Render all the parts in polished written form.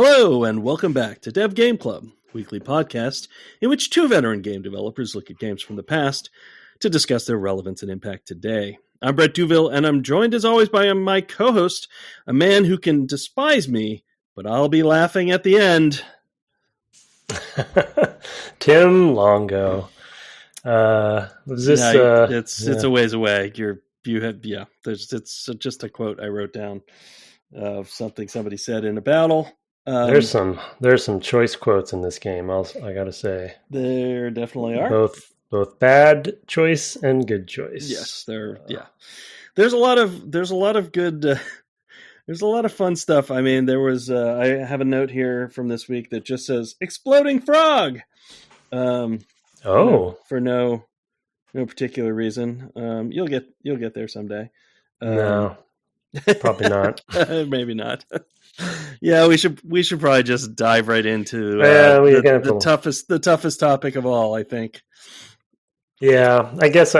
Hello, and welcome back to Dev Game Club, weekly podcast in which two veteran game developers look at games from the past to discuss their relevance and impact today. I'm Brett Duville, and I'm joined as always by my co-host, a man who can despise me, but I'll be laughing at the end. Tim Longo. It's a ways away. It's just a quote I wrote down of something somebody said in a battle. There's some choice quotes in this game. I gotta say, there definitely are both bad choice and good choice. Yes, There's a lot of good. There's a lot of fun stuff. I mean, there was. I have a note here from this week that just says "exploding frog." For no particular reason. You'll get there someday. No, probably not. Maybe not. Yeah, we should probably just dive right into the toughest topic of all, I think. Yeah, I guess.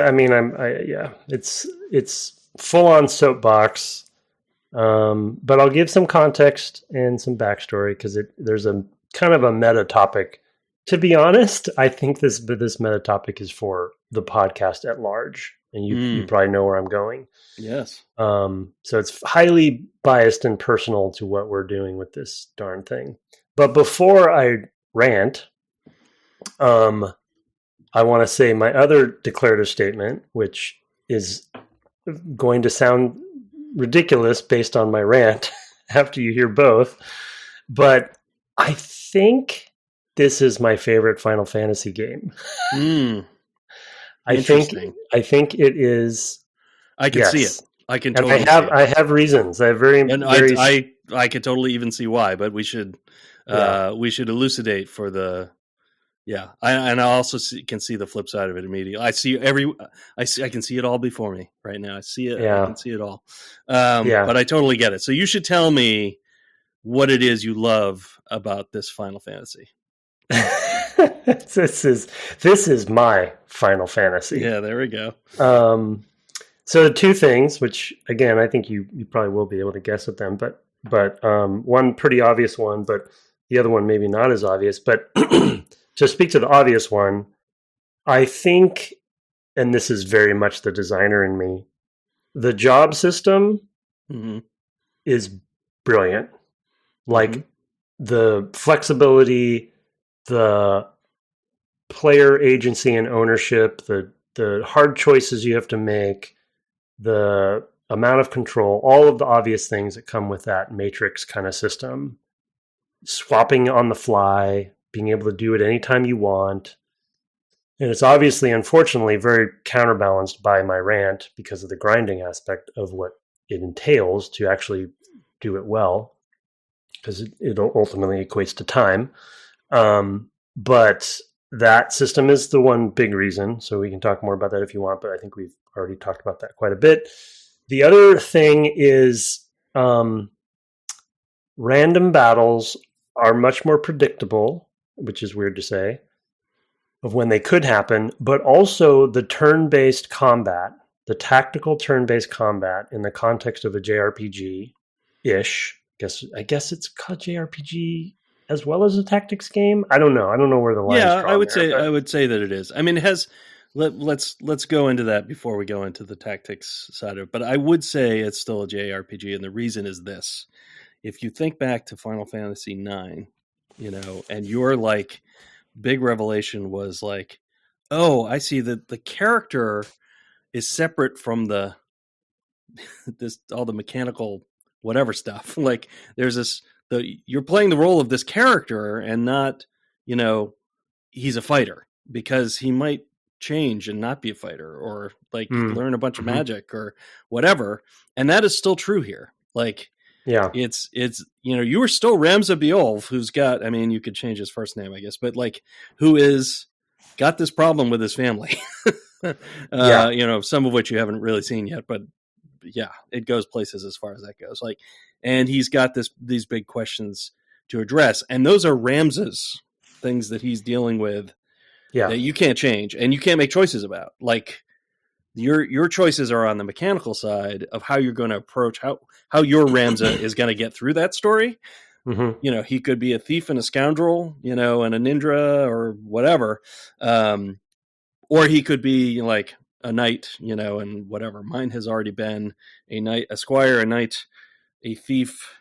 It's full on soapbox, but I'll give some context and some backstory because there's a kind of a meta topic. To be honest, I think this meta topic is for the podcast at large, and you probably know where I'm going. Yes. So it's highly biased and personal to what we're doing with this darn thing. But before I rant, I want to say my other declarative statement, which is going to sound ridiculous based on my rant after you hear both. But I think this is my favorite Final Fantasy game. I think it is. I can see it. I can totally. I have reasons. I have I could totally even see why, but we should elucidate for the. Yeah, I also can see the flip side of it immediately. I can see it all before me right now. I see it. Yeah. I can see it all. But I totally get it. So you should tell me what it is you love about this Final Fantasy. This is my Final Fantasy. Yeah, there we go. So two things, which again I think you probably will be able to guess at them, but one pretty obvious one, but the other one maybe not as obvious. But to speak to the obvious one, I think, and this is very much the designer in me, the job system is brilliant. Like the flexibility, the player agency and ownership, the hard choices you have to make, the amount of control, all of the obvious things that come with that matrix kind of system, swapping on the fly, being able to do it anytime you want. And it's obviously, unfortunately, very counterbalanced by my rant because of the grinding aspect of what it entails to actually do it well, because it ultimately equates to time. But that system is the one big reason. So we can talk more about that if you want, but I think we've already talked about that quite a bit. The other thing is random battles are much more predictable, which is weird to say, of when they could happen, but also the turn-based combat, the tactical turn-based combat in the context of a JRPG-ish. I guess it's called JRPG as well as a tactics game. I don't know where the line is drawn. I would say that it is. I mean, it has. Let's go into that before we go into the tactics side of it. But I would say it's still a JRPG, and the reason is this: if you think back to Final Fantasy IX, and your like big revelation was like, oh, I see that the character is separate from all the mechanical whatever stuff. Like there's you're playing the role of this character and not, he's a fighter, because he might change and not be a fighter or like learn a bunch of magic or whatever. And that is still true here. Like, yeah, it's, you were still Ramza Beolv, who's got, I mean, you could change his first name, I guess, but like who is got this problem with his family, some of which you haven't really seen yet, but yeah, it goes places as far as that goes. Like, and he's got these big questions to address, and those are Ramza's things that he's dealing with that you can't change and you can't make choices about. Like your choices are on the mechanical side of how you're going to approach how your Ramza is going to get through that story. You know, he could be a thief and a scoundrel, you know, and a ninja or whatever. Or he could be like a knight, you know, and whatever. Mine has already been a knight, a squire, a knight, a thief,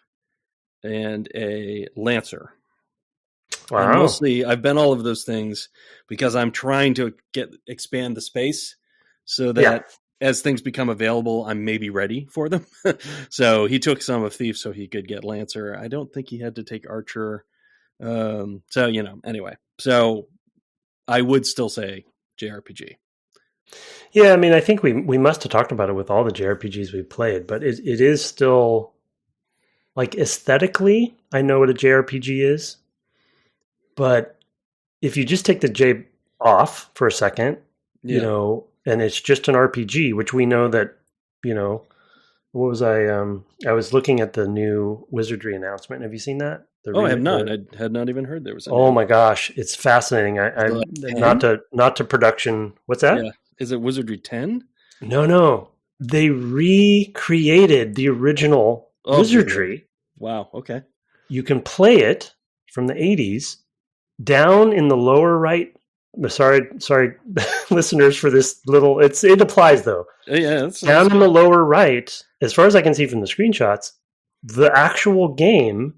and a lancer. Wow. And mostly I've been all of those things because I'm trying to expand the space so that as things become available, I'm maybe ready for them. So he took some of thief so he could get lancer. I don't think he had to take archer. So, you know, anyway, so I would still say JRPG. Yeah, I mean, I think we must have talked about it with all the JRPGs we played, but it is still, like, aesthetically, I know what a JRPG is, but if you just take the J off for a second, you know, and it's just an RPG, which we know that, you know, what was I was looking at the new Wizardry announcement. Have you seen that? I have not. I had not even heard there was. Oh my gosh, it's fascinating. I not to production. What's that? Yeah. Is it Wizardry 10? No. They recreated the original Wizardry. Wow. Okay. You can play it from the 80s down in the lower right. Sorry, listeners, for this little. It applies though. Yeah. Down in the lower right, as far as I can see from the screenshots, the actual game,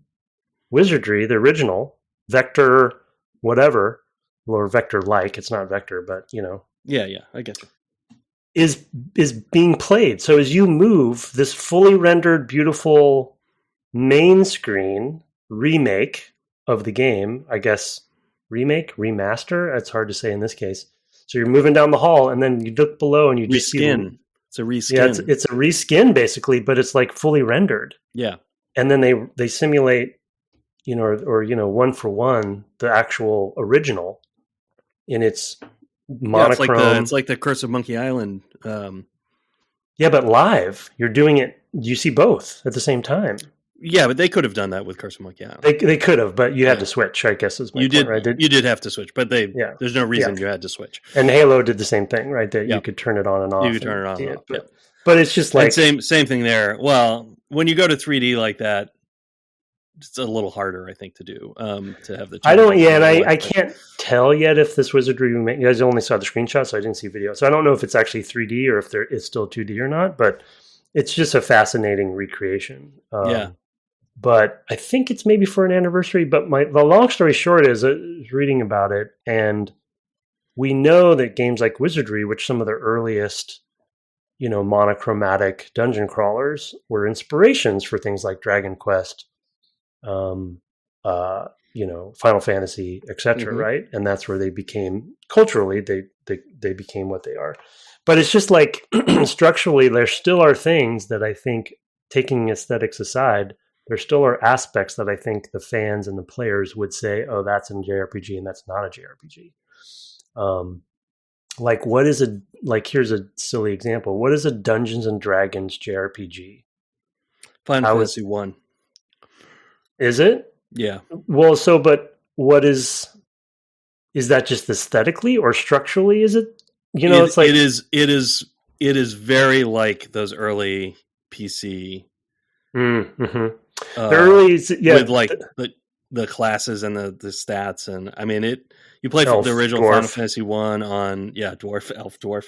Wizardry, the original Vector, whatever, or Vector-like. It's not Vector, but you know. Yeah, I get you. Is being played. So as you move, this fully rendered, beautiful main screen remake of the game, I guess remaster. It's hard to say in this case. So you're moving down the hall, and then you look below, and you just see it's a reskin. Yeah, it's a reskin basically, but it's like fully rendered. Yeah, and then they simulate, you know, or you know, one for one the actual original in its monochrome. It's like the Curse of Monkey Island. Yeah, but live, you're doing it. You see both at the same time. Yeah, but they could have done that with Curse of Monkey Island. They could have, but you had to switch. I guess is my point, right? You did have to switch, but there's no reason you had to switch. And Halo did the same thing, right? That you could turn it on and off. You could turn it on and off. But it's just like same thing there. Well, when you go to 3D like that, it's a little harder, I think, to do. To have the. I don't. Yeah, and I can't tell yet if this Wizardry. You guys only saw the screenshot, so I didn't see video. So I don't know if it's actually 3D or if it's still 2D or not. But it's just a fascinating recreation. But I think it's maybe for an anniversary. But the long story short is, I was reading about it, and we know that games like Wizardry, which some of the earliest, you know, monochromatic dungeon crawlers were inspirations for things like Dragon Quest, you know, Final Fantasy, etc. Right, and that's where they became culturally they became what they are. But it's just like structurally, there still are things that I think, taking aesthetics aside, there still are aspects that I think the fans and the players would say, "Oh, that's a JRPG, and that's not a JRPG." Like, what is here's a silly example. What is a Dungeons and Dragons JRPG? Final Fantasy 1. Is it? Yeah. Well, but what is that just aesthetically or structurally? Is it, you know, it's like it is very like those early PC. The early, with like the classes and the stats, and I mean you play the original Final Fantasy 1 on dwarf.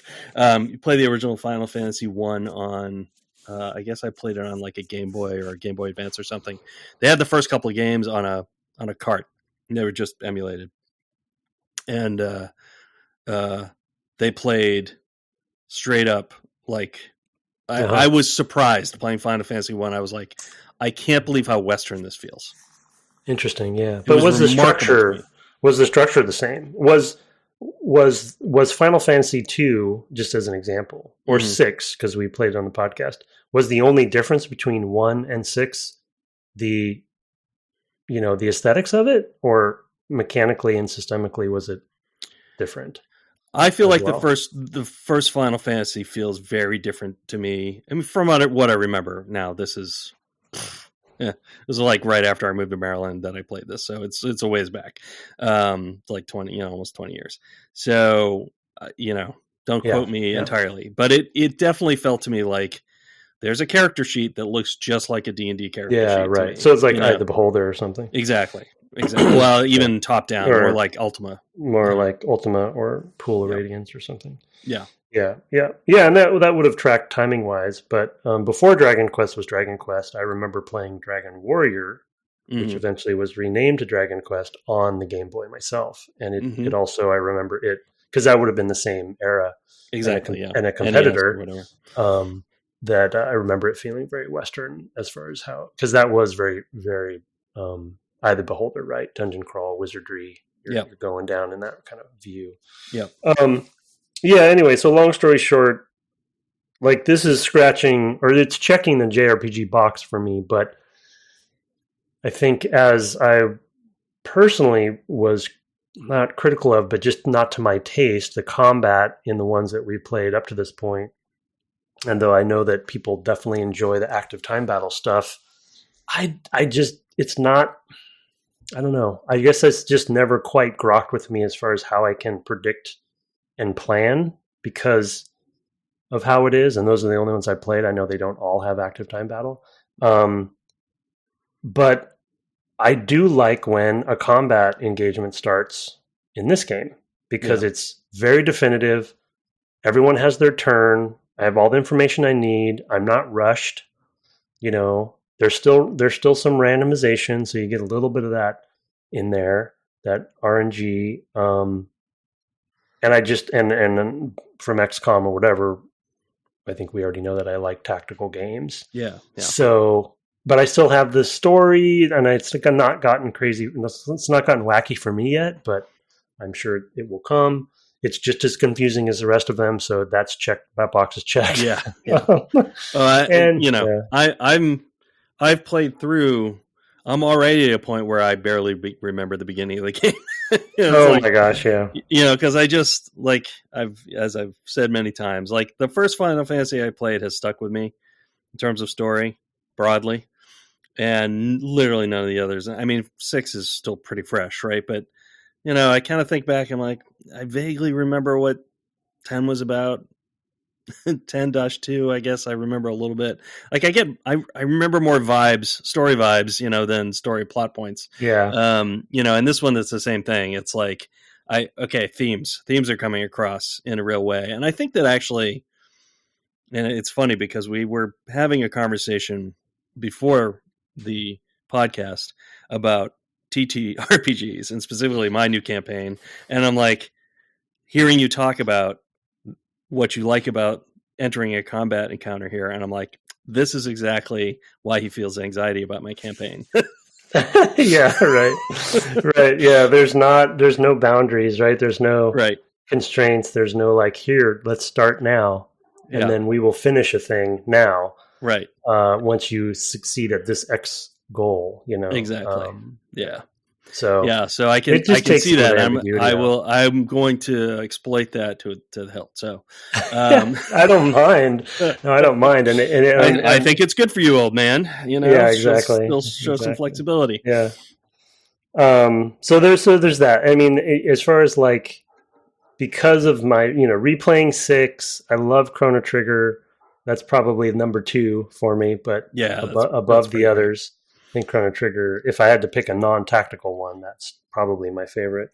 You play the original Final Fantasy 1 on I guess I played it on like a Game Boy or a Game Boy Advance or something. They had the first couple of games on a cart, and they were just emulated, and they played straight up like I was surprised playing Final Fantasy 1. I was like, I can't believe how Western this feels. Interesting, yeah. But was the structure the same? Was Final Fantasy 2, just as an example, or 6, because we played it on the podcast, was the only difference between 1 and 6 the aesthetics of it, or mechanically and systemically was it different? I feel like the first Final Fantasy feels very different to me. I mean, from what I remember now, this is like right after I moved to Maryland that I played this, so it's a ways back, like 20, almost 20 years. So don't quote me entirely, but it definitely felt to me like there's a character sheet that looks just like a D&D character sheet. Yeah, right. So it's like Eye of the Beholder or something. Exactly. Well, even top down, or like Ultima. More like Ultima or Pool of Radiance or something. Yeah. Yeah, and that would have tracked timing wise. But before Dragon Quest was Dragon Quest, I remember playing Dragon Warrior, which eventually was renamed to Dragon Quest on the Game Boy myself, and it also, I remember it because that would have been the same era, exactly, and a competitor. That I remember it feeling very Western as far as how, because that was very, very Eye of the Beholder, right? Dungeon crawl, wizardry. You're going down in that kind of view. Yeah. Yeah, anyway, so long story short, like this is scratching, or it's checking the JRPG box for me, but I think as I personally was not critical of, but just not to my taste, the combat in the ones that we played up to this point, and though I know that people definitely enjoy the active time battle stuff, I just, it's not, I don't know. I guess that's just never quite grokked with me as far as how I can predict and plan because of how it is, and those are the only ones I played. I know they don't all have active time battle, but I do like when a combat engagement starts in this game because it's very definitive. Everyone has their turn. I have all the information I need. I'm not rushed. You know, there's still some randomization, so you get a little bit of that in there, that RNG. And I just, and from XCOM or whatever, I think we already know that I like tactical games. Yeah. So, but I still have the story, and it's like not gotten crazy. It's not gotten wacky for me yet, but I'm sure it will come. It's just as confusing as the rest of them, so that's checked. That box is checked. Yeah. I've played through. I'm already at a point where I barely remember the beginning of the game. My gosh, yeah. Because I just, like, as I've said many times, like the first Final Fantasy I played has stuck with me in terms of story broadly, and literally none of the others. I mean, 6 is still pretty fresh, right? But I kind of think back. I'm like, I vaguely remember what 10 was about. 10-2, I guess I remember a little bit. Like I remember more story vibes, than story plot points. Yeah. And this one, it's the same thing. It's like, themes are coming across in a real way. And I think that actually, and it's funny because we were having a conversation before the podcast about TTRPGs and specifically my new campaign. And I'm like, hearing you talk about what you like about entering a combat encounter here, and I'm like, this is exactly why he feels anxiety about my campaign. Yeah, right. Yeah, there's no boundaries, right? There's no constraints. There's no like, here, let's start now, and then we will finish a thing now. Right. Once you succeed at this X goal, Exactly. So I can see that. I'm going to exploit that to the hilt. So I don't mind. No, I don't mind, and I think it's good for you, old man. Yeah, exactly. Still show some flexibility. Yeah. So there's that. I mean, as far as like, because of my replaying 6, I love Chrono Trigger. That's probably number 2 for me, but above the others. I think Chrono Trigger, if I had to pick a non-tactical one, that's probably my favorite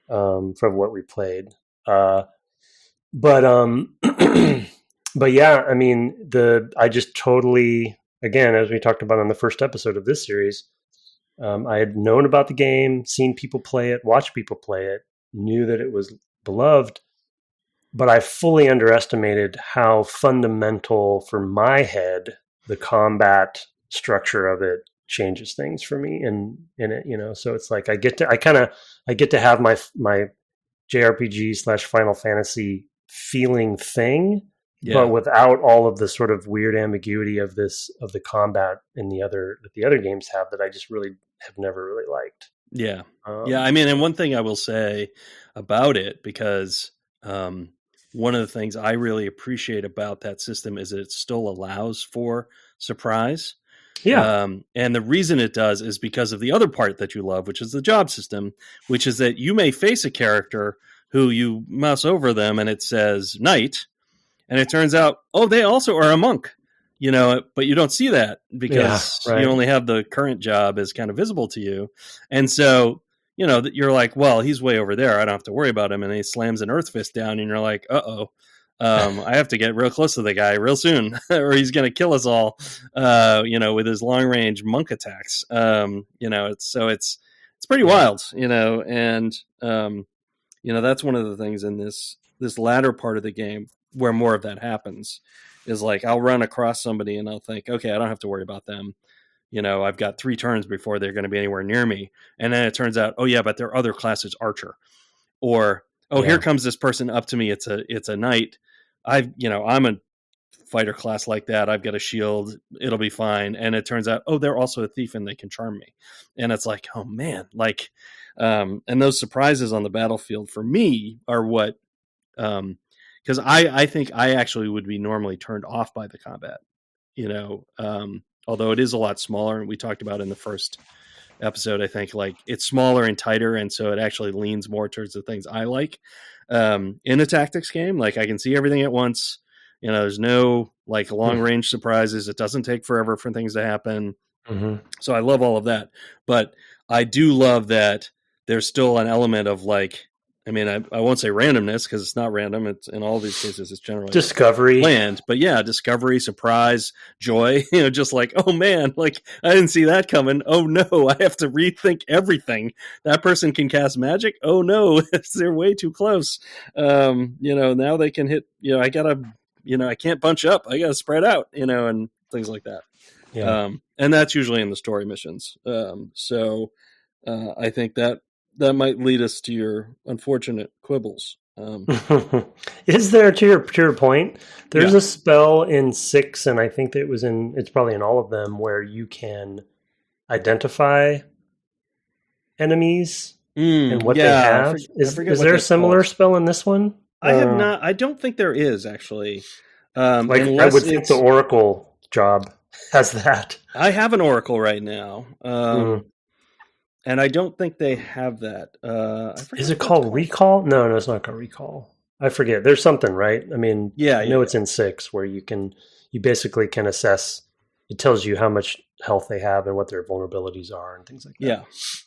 from what we played. But yeah, I mean, I just totally, again, as we talked about on the first episode of this series, I had known about the game, seen people play it, watched people play it, knew that it was beloved, but I fully underestimated how fundamental for my head the combat structure of it changes things for me in it, so it's like I get to have my JRPG / Final Fantasy feeling thing, but without all of the sort of weird ambiguity of the combat that the other games have that I just really have never really liked. I mean, and one thing I will say about it, because one of the things I really appreciate about that system is that it still allows for surprise. And the reason it does is because of the other part that you love, which is the job system, which is that you may face a character who you mouse over them and it says knight, and it turns out, they also are a monk. but you don't see that because right. you only have the current job as kind of visible to you. And so, you're like, well, he's way over there. I don't have to worry about him. And he slams an earth fist down and you're like, uh-oh. I have to get real close to the guy real soon or he's going to kill us all, with his long range monk attacks. It's pretty wild, and, that's one of the things in this latter part of the game where more of that happens is like, I'll run across somebody and I'll think, okay, I don't have to worry about them. I've got 3 turns before they're going to be anywhere near me. And then it turns out, oh yeah, but their other class is archer, or, here comes this person up to me. It's a knight. I'm a fighter class like that. I've got a shield. It'll be fine. And it turns out, oh, they're also a thief and they can charm me. And it's like, oh man, and those surprises on the battlefield for me are what, because I think I actually would be normally turned off by the combat, although it is a lot smaller. And we talked about in the first episode, I think it's smaller and tighter. And so it actually leans more towards the things I like in a tactics game. I can see everything at once. There's no long range surprises. It doesn't take forever for things to happen. Mm-hmm. So I love all of that. But I do love that there's still an element of I won't say randomness because it's not random. It's in all these cases, it's generally discovery, planned. But yeah, discovery, surprise, joy. Just oh man, I didn't see that coming. Oh no, I have to rethink everything. That person can cast magic. Oh no, they're way too close. Now they can hit. I gotta. I can't bunch up. I gotta spread out. And things like that. Yeah. And that's usually in the story missions. So I think that might lead us to your unfortunate quibbles. Is there, to your point, there's a spell in 6, and I think that it's probably in all of them, where you can identify enemies and what they have. Is there a similar spell in this one? I have not. I don't think there is, actually. I would think the Oracle job has that. I have an Oracle right now. And I don't think they have that. Is it called Recall? No, it's not called Recall. I forget. There's something, right? I mean, I know it's in 6 where you basically can assess. It tells you how much health they have and what their vulnerabilities are and things like that.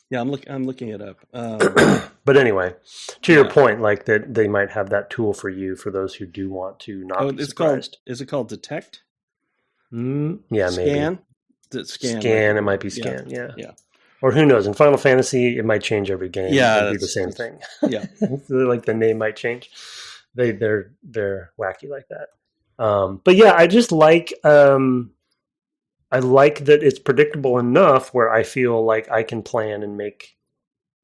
Yeah. I'm looking it up. But anyway, to your point, that they might have that tool for you for those who do want to not be surprised. Is it called Detect? Yeah, Scan? Maybe. Scan. Right? It might be Scan. Yeah. Or who knows? In Final Fantasy, it might change every game. Yeah, it'd be the same thing. Yeah, the name might change. They're wacky like that. But yeah, I just I like that it's predictable enough where I feel like I can plan and make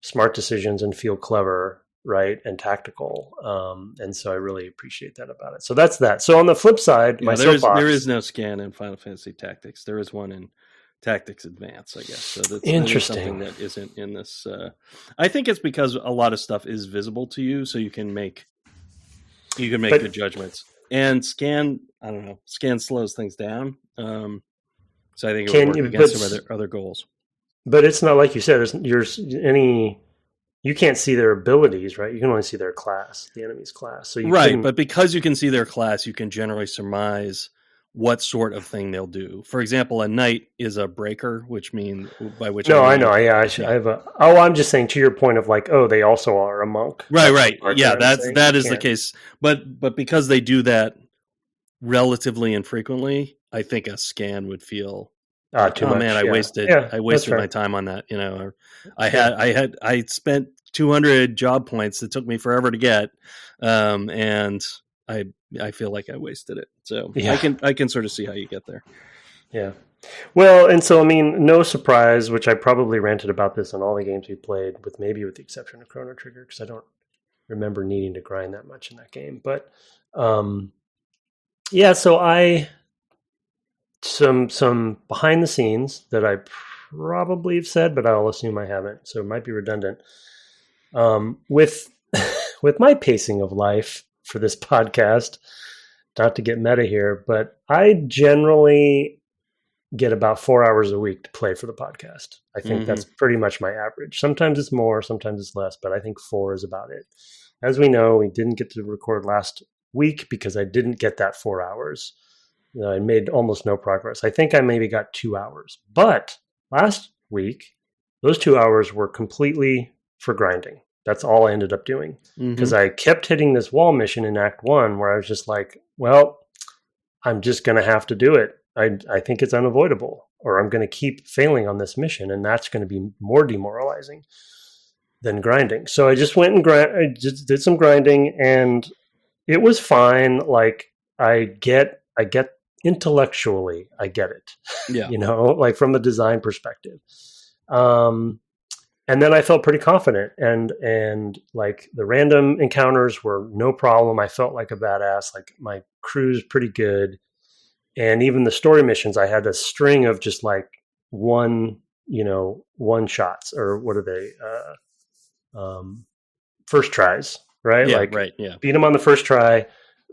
smart decisions and feel clever, right, and tactical. And so I really appreciate that about it. So that's that. So on the flip side, there is no scan in Final Fantasy Tactics. There is one in Tactics Advance, I guess. So that's interesting. Something that isn't in this. I think it's because a lot of stuff is visible to you, so you can make good judgments. And scan, I don't know, scan slows things down. So I think it would work against some other goals. But it's not like you said. You can't see their abilities, right? You can only see their class, the enemy's class. So but because you can see their class, you can generally surmise what sort of thing they'll do. For example, a knight is a breaker, which means I know. Yeah, I have a. Oh, I'm just saying to your point of they also are a monk. Right. Yeah, that is the case. But because they do that relatively infrequently, I think a scan would feel too much. Man, I wasted my time on that. Or I spent 200 job points that took me forever to get, and I feel like I wasted it. So I can sort of see how you get there. Yeah. Well, and so, I mean, no surprise, which I probably ranted about this on all the games we played, with the exception of Chrono Trigger, because I don't remember needing to grind that much in that game. But so some behind the scenes that I probably have said, but I'll assume I haven't, so it might be redundant. With my pacing of life for this podcast, not to get meta here, but I generally get about 4 hours a week to play for the podcast. I think that's pretty much my average. Sometimes it's more, sometimes it's less, but I think 4 is about it. As we know, we didn't get to record last week because I didn't get that 4 hours. I made almost no progress. I think I maybe got 2 hours. But last week, those 2 hours were completely for grinding. That's all I ended up doing. Because I kept hitting this wall mission in Act 1 where I was just like, well, I'm just going to have to do it. I think it's unavoidable, or I'm going to keep failing on this mission, and that's going to be more demoralizing than grinding. So I just went and I just did some grinding, and it was fine. Like I get intellectually, I get it. Yeah. Like from a design perspective. And then I felt pretty confident, and like the random encounters were no problem. I felt like a badass. Like my crew's pretty good. And even the story missions, I had a string of just like one shots, or what are they? First tries, right? Yeah, like right. Yeah. Beat them on the first try.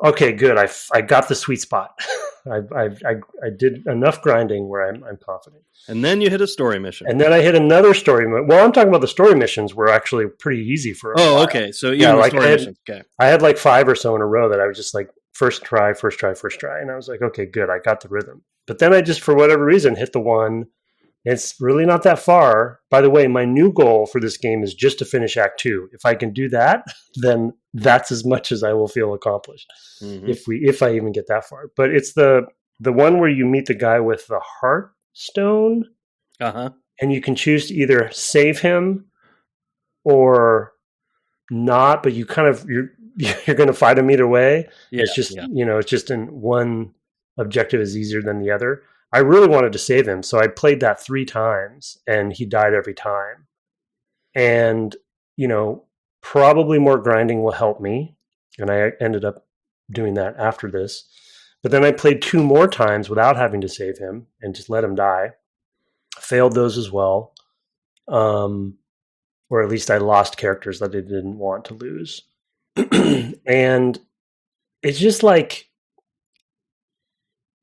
Okay, good. I got the sweet spot. I did enough grinding where I'm confident. And then you hit a story mission. And then I hit another story. Well, I'm talking about the story missions were actually pretty easy for a while. Okay. So even the story missions. Okay. I had like 5 or so in a row that I was just like first try. And I was like, okay, good. I got the rhythm. But then I just, for whatever reason, hit the one. It's really not that far. By the way, my new goal for this game is just to finish Act 2. If I can do that, then that's as much as I will feel accomplished. If I even get that far. But it's the one where you meet the guy with the heart stone, and you can choose to either save him or not. But you you're going to fight him either way. Yeah, it's just it's just in one objective is easier than the other. I really wanted to save him, so I played that 3 times, and he died every time. And, probably more grinding will help me, and I ended up doing that after this. But then I played 2 more times without having to save him and just let him die. Failed those as well. Or at least I lost characters that I didn't want to lose. And it's just like,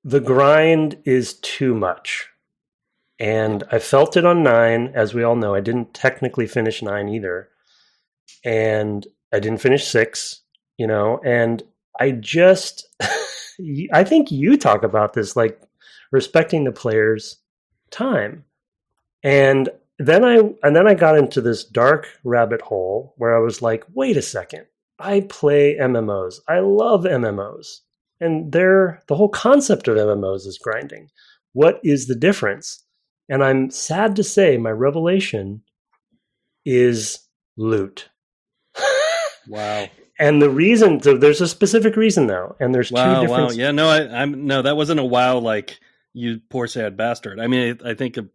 the grind is too much. And I felt it on 9, as we all know. I didn't technically finish 9 either. And I didn't finish 6, and I just, I think you talk about this, like respecting the player's time. And then I got into this dark rabbit hole where I was like, wait a second, I play MMOs. I love MMOs. And the whole concept of MMOs is grinding. What is the difference? And I'm sad to say my revelation is loot. Wow. And the reason, so there's a specific reason though. And there's 2 different. Wow. Yeah, no, that wasn't a wow like you poor sad bastard. I mean, I think of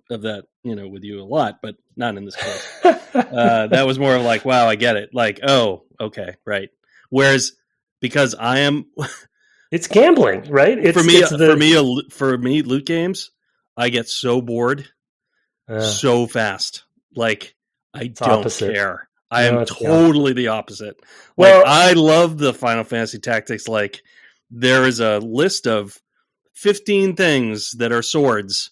that, with you a lot, but not in this case. That was more of like, wow, I get it. Like, oh, okay, right. Whereas because I am it's gambling, right? For me, loot games, I get so bored so fast. Like I don't care. I am totally the opposite. Well, like, I love the Final Fantasy Tactics. Like there is a list of 15 things that are swords,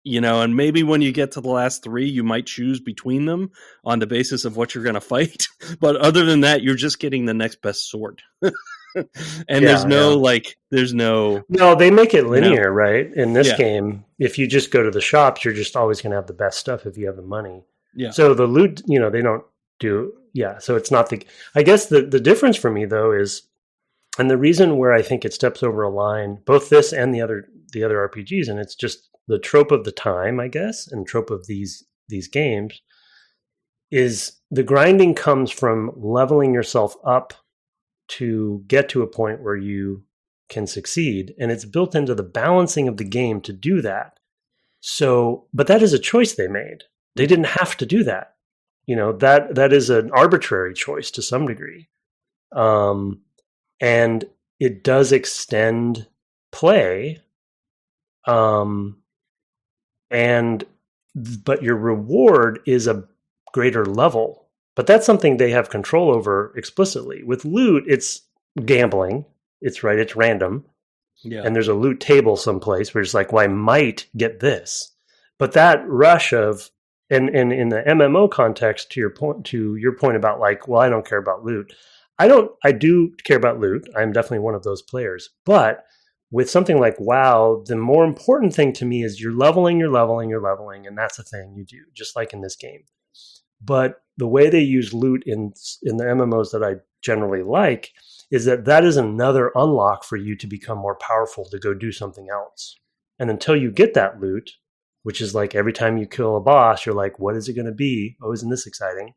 and maybe when you get to the last 3, you might choose between them on the basis of what you're going to fight. But other than that, you're just getting the next best sword. And there's no. No, they make it linear, right? In this game, if you just go to the shops, you're just always going to have the best stuff if you have the money. Yeah. So the loot, they don't do. Yeah. So it's not I guess the difference for me though is, and the reason where I think it steps over a line, both this and the other RPGs, and it's just the trope of the time, I guess, and trope of these games, is the grinding comes from leveling yourself up to get to a point where you can succeed. And it's built into the balancing of the game to do that. So, but that is a choice they made. They didn't have to do that. That is an arbitrary choice to some degree. And it does extend play. But your reward is a greater level. But that's something they have control over explicitly. With loot, it's gambling. It's right. It's random. Yeah. And there's a loot table someplace where it's like, well, I might get this. But that rush of, and in the MMO context, to your point about like, well, I don't care about loot. I do care about loot. I'm definitely one of those players. But with something like WoW, the more important thing to me is you're leveling, and that's a thing you do, just like in this game. But the way they use loot in the MMOs that I generally like is that is another unlock for you to become more powerful to go do something else. And until you get that loot, which is like every time you kill a boss, you're like, what is it going to be? Oh, isn't this exciting?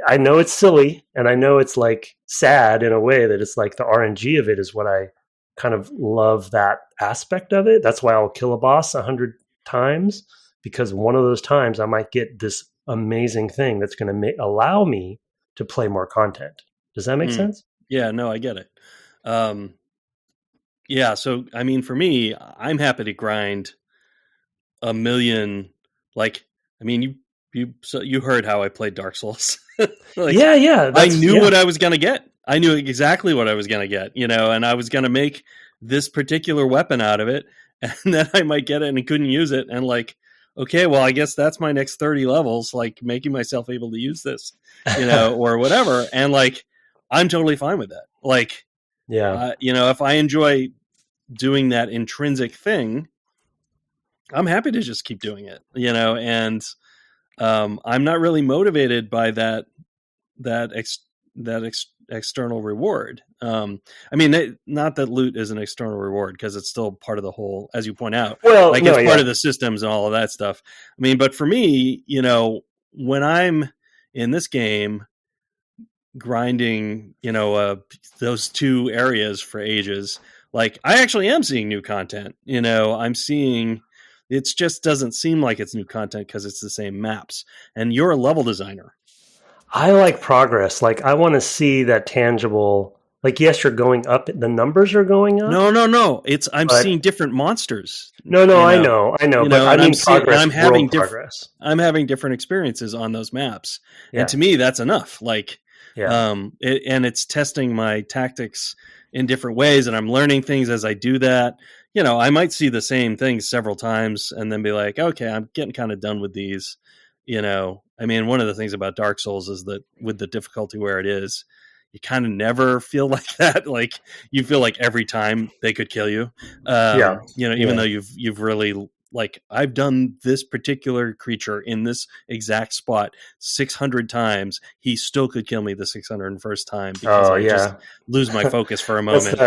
I know it's silly, and I know it's like sad in a way that it's like the RNG of it is what I kind of love, that aspect of it. That's why I'll kill a boss 100 times, because one of those times I might get this amazing thing that's going to allow me to play more content. Does that make sense? Yeah, no, I get it. Yeah, so I mean, for me, I'm happy to grind a million. Like, I mean, you heard how I played Dark Souls. Like, yeah. I knew what I was going to get. I knew exactly what I was going to get, and I was going to make this particular weapon out of it, and then I might get it and couldn't use it, and like, okay, well, I guess that's my next 30 levels, like making myself able to use this, or whatever, and like, I'm totally fine with that. Like, yeah, if I enjoy doing that intrinsic thing, I'm happy to just keep doing it, and I'm not really motivated by that external reward. I mean, not that loot is an external reward, because it's still part of the whole, as you point out. Well, like, it's part of the systems and all of that stuff. I mean, but for me, when I'm in this game grinding, those two areas for ages, like, I actually am seeing new content. I'm seeing. It just doesn't seem like it's new content because it's the same maps. And you're a level designer. I like progress. Like, I want to see that tangible. Like, yes, you're going up. The numbers are going up. No. I'm seeing different monsters. No. I know. But I mean progress. I'm having progress. I'm having different experiences on those maps, and to me, that's enough. Like, and it's testing my tactics in different ways, and I'm learning things as I do that. I might see the same things several times and then be like, okay, I'm getting kind of done with these. I mean, one of the things about Dark Souls is that with the difficulty where it is, you kind of never feel like that. Like, you feel like every time they could kill you. Even though you've really, like, I've done this particular creature in this exact spot 600 times. He still could kill me the 601st time because I just lose my focus for a moment.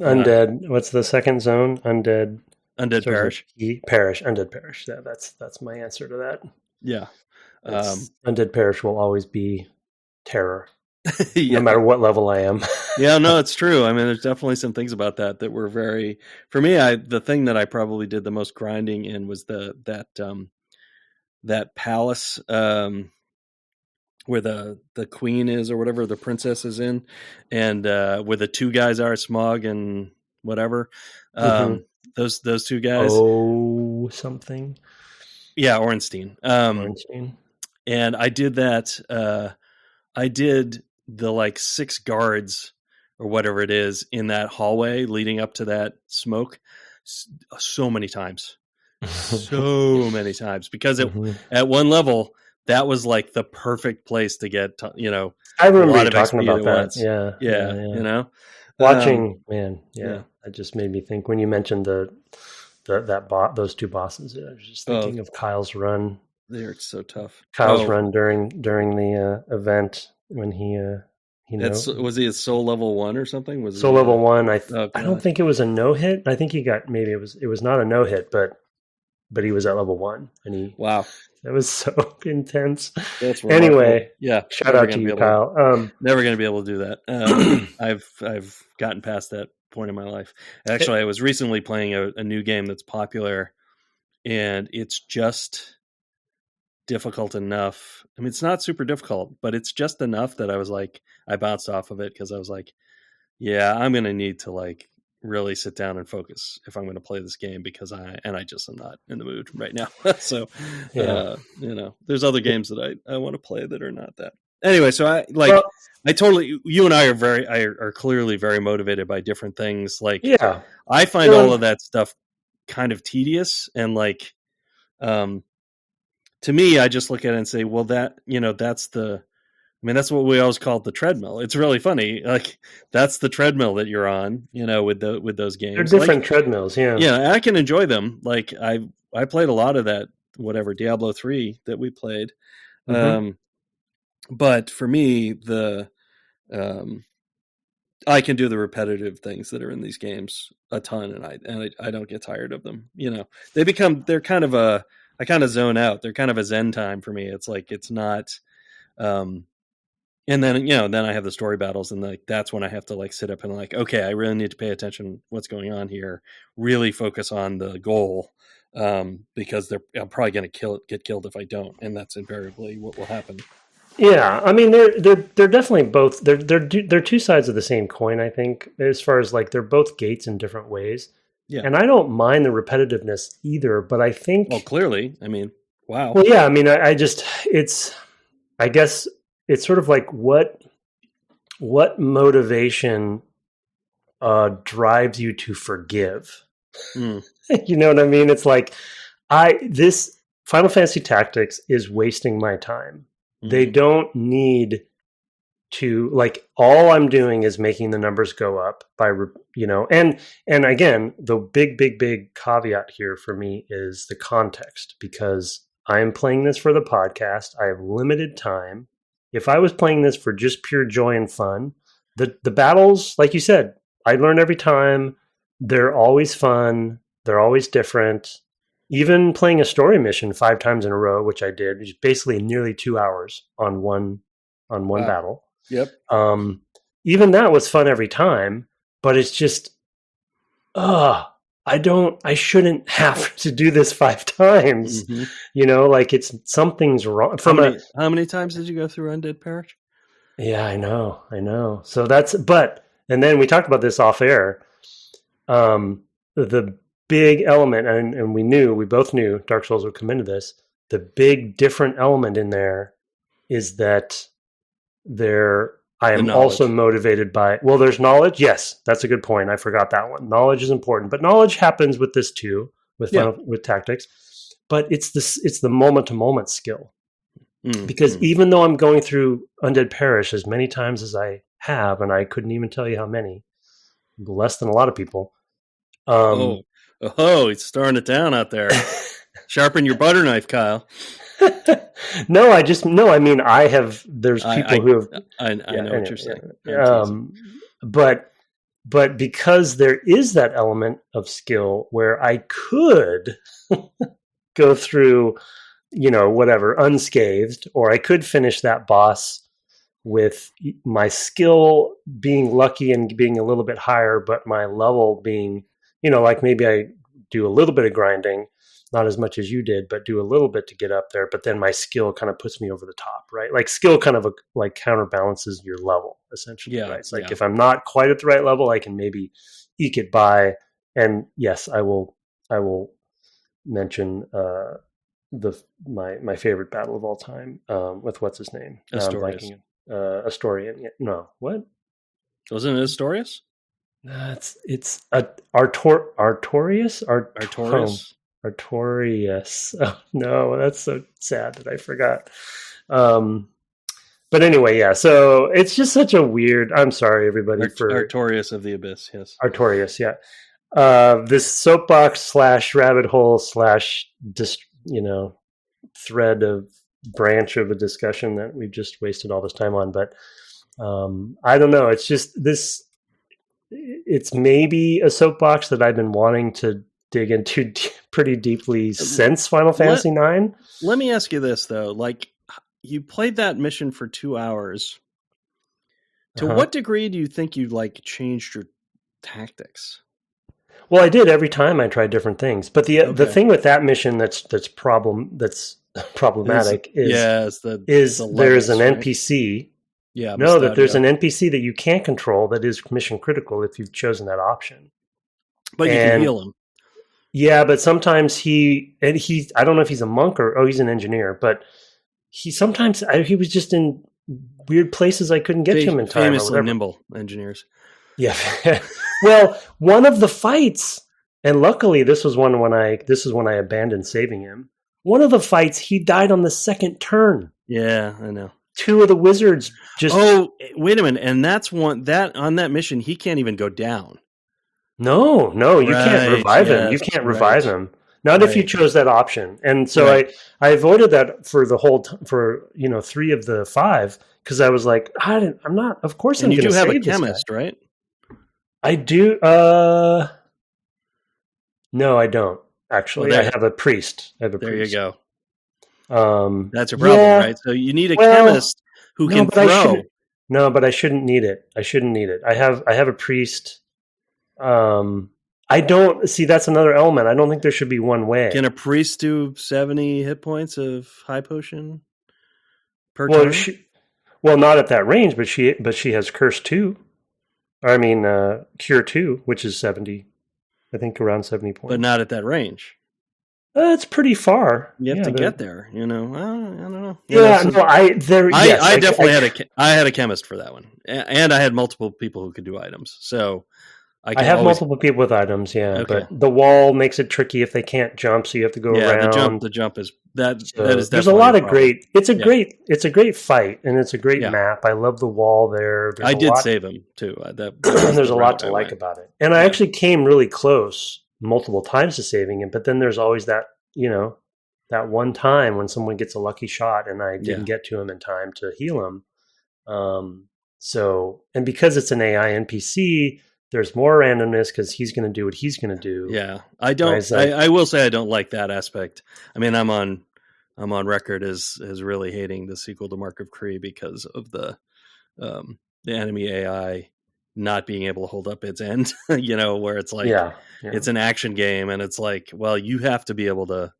Undead. What's the second zone? Undead Parish. Undead Parish. Yeah, that's my answer to that. Yeah. Undead Parish will always be terror, no matter what level I am. Yeah, no, it's true. I mean, there's definitely some things about that were very, for me, the thing that I probably did the most grinding in was that palace where the queen is, or whatever, the princess is in, and where the two guys are, Smog and whatever. Those two guys. Oh, something. Yeah, Ornstein. Ornstein. And I did that. I did the like 6 guards or whatever it is in that hallway leading up to that smoke so many times. So many times, because at one level that was like the perfect place to get I remember you talking about that. Yeah. Watching, that just made me think when you mentioned those two bosses. I was just thinking of Kyle's run. They're so tough. Kyle's run during the event when he was he at soul level 1 or something? Was soul level 1? I don't think it was a no hit. I think he got, maybe it was not a no hit, but he was at level 1, and wow, that was so intense. That's anyway. Yeah, shout out to you, Kyle. Never going to be able to do that. I've gotten past that point in my life. Actually, I was recently playing a new game that's popular, and it's just difficult enough. I mean, it's not super difficult, but it's just enough that I was like, I bounced off of it because I was like, yeah, I'm going to need to like really sit down and focus if I'm going to play this game, because I just am not in the mood right now. So, there's other games that I want to play that are not that. Anyway, so you and I are clearly very motivated by different things. Like, I find all of that stuff kind of tedious, and like, to me, I just look at it and say, well, that, that's the I mean, that's what we always called the treadmill. It's really funny. Like that's the treadmill that you're on, with those games. They're different treadmills, yeah. Yeah, I can enjoy them. Like I played a lot of that, whatever Diablo 3 that we played. But for me, I can do the repetitive things that are in these games a ton, and I don't get tired of them. They're kind of I kind of zone out. They're kind of a zen time for me. It's like it's not. And then then I have the story battles, and that's when I have to like sit up and like, okay, I really need to pay attention what's going on here. Really focus on the goal, because I'm probably going to get killed if I don't, and that's invariably what will happen. Yeah, I mean they're definitely both they're two sides of the same coin. I think as far as like they're both gates in different ways. Yeah, and I don't mind the repetitiveness either, but I think clearly, I mean, wow. Well, yeah, I mean, I guess it's sort of like what motivation drives you to forgive. You know what I mean? It's like this Final Fantasy Tactics is wasting my time. They don't need to, like, all I'm doing is making the numbers go up by, and again, the big caveat here for me is the context, because I am playing this for the podcast. I have limited time. If I was playing this for just pure joy and fun, the battles, like you said, I learn every time. They're always fun. They're always different. Even playing a story mission 5 times in a row, which I did, is basically nearly 2 hours on one wow. battle. Yep. Even that was fun every time, but it's just, I shouldn't have to do this 5 times. Like something's wrong. How many times did you go through Undead Parish? Yeah, I know. So and then we talked about this off air. The big element, and we both knew Dark Souls would come into this. The big different element in there is that I am also motivated by, there's knowledge. Yes, that's a good point. I forgot that one. Knowledge is important, but knowledge happens with this too, with tactics. But it's the moment to moment skill. Because even though I'm going through Undead Parish as many times as I have, and I couldn't even tell you how many, less than a lot of people. He's starting it down out there. Sharpen your butter knife, Kyle. I mean, there's people who have. I know what you're saying. But because there is that element of skill where I could go through, whatever, unscathed, or I could finish that boss with my skill being lucky and being a little bit higher, but my level being, like maybe I do a little bit of grinding, not as much as you did, but do a little bit to get up there. But then my skill kind of puts me over the top, right? Like skill kind of like counterbalances your level, essentially. Yeah, right? It's like if I'm not quite at the right level, I can maybe eke it by. And yes, I will mention my favorite battle of all time with what's his name, Astorius. Astorian. No, what? Wasn't it Astorius? It's Artorius. Artorius. Oh, no, that's so sad that I forgot. But anyway, yeah. So it's just such a weird. I'm sorry, everybody, for Artorius of the Abyss. Yes, Artorius. Yeah. This soapbox / rabbit hole / thread of branch of a discussion that we've just wasted all this time on. But I don't know. It's just this. It's maybe a soapbox that I've been wanting to dig into pretty deeply since Final Fantasy IX. Let me ask you this, though. Like, you played that mission for 2 hours. To what degree do you think you changed your tactics? Well, I did every time I tried different things. But the thing with that mission that's problematic is there's an NPC. Yeah. There's an NPC that you can't control that is mission critical if you've chosen that option. But you can heal him. Yeah, but sometimes he I don't know if he's a monk or he's an engineer, but he was just in weird places I couldn't get to him in time. Famously nimble engineers. Yeah. Well, one of the fights, and luckily this was when I abandoned saving him. One of the fights, he died on the second turn. Yeah, I know. two of the wizards just. Oh, wait a minute, and that's one that on that mission he can't even go down. No, you can't Right, revive him. You yes, can't revive him. Not if you right. chose that option. And so Right. I avoided that for the whole for 3 of the 5 because I was like, I'm not. Of course, And I'm you going do to have a save this guy. chemist, right? I do. No, I don't actually. Well, I have a priest. I have a There priest. you go. Um, That's a problem, yeah, right? So you need a well, chemist who no, can but I throw. shouldn't. No, but I shouldn't need it. I shouldn't need it. I have a priest. I don't see that's another element. I don't think there should be one way. Can a priest do 70 hit points of high potion per Well, turn? well, not at that range, but she has curse 2. I mean, cure 2, which is 70. I think around 70 points. But not at that range. It's pretty far. You have to get there, I don't know. I had a chemist for that one. And I had multiple people who could do items. So I have multiple people with items, Okay. but the wall makes it tricky if they can't jump, so you have to go around. The jump is that is So definitely there's a lot of problem. great. It's a great fight, and it's a great Yeah. map. I love the wall there. I did save him too. There's a lot to like about it, and I actually came really close multiple times to saving him. But then there's always that that one time when someone gets a lucky shot, and I didn't get to him in time to heal him. So, and because it's an AI NPC, there's more randomness because he's going to do what he's going to do. Yeah, I don't. I will say I don't like that aspect. I mean, I'm on record as really hating the sequel to Mark of Cree because of the enemy AI not being able to hold up its end. Where it's like it's an action game, and it's like, well, you have to be able to.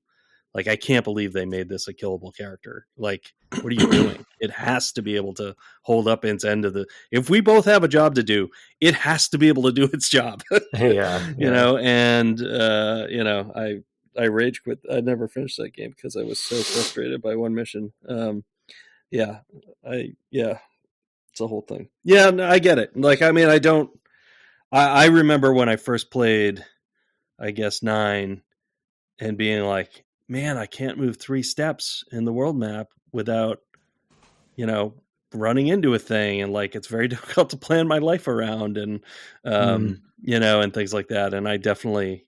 Like, I can't believe they made this a killable character. Like, what are you doing? It has to be able to hold up its end of the. If we both have a job to do, it has to be able to do its job. I rage quit. I never finished that game because I was so frustrated by one mission. It's a whole thing. Yeah, no, I get it. Like, I mean, I remember when I first played, I guess 9, and being like, man, I can't move 3 steps in the world map without, running into a thing. And like, it's very difficult to plan my life around and, and things like that. And I definitely,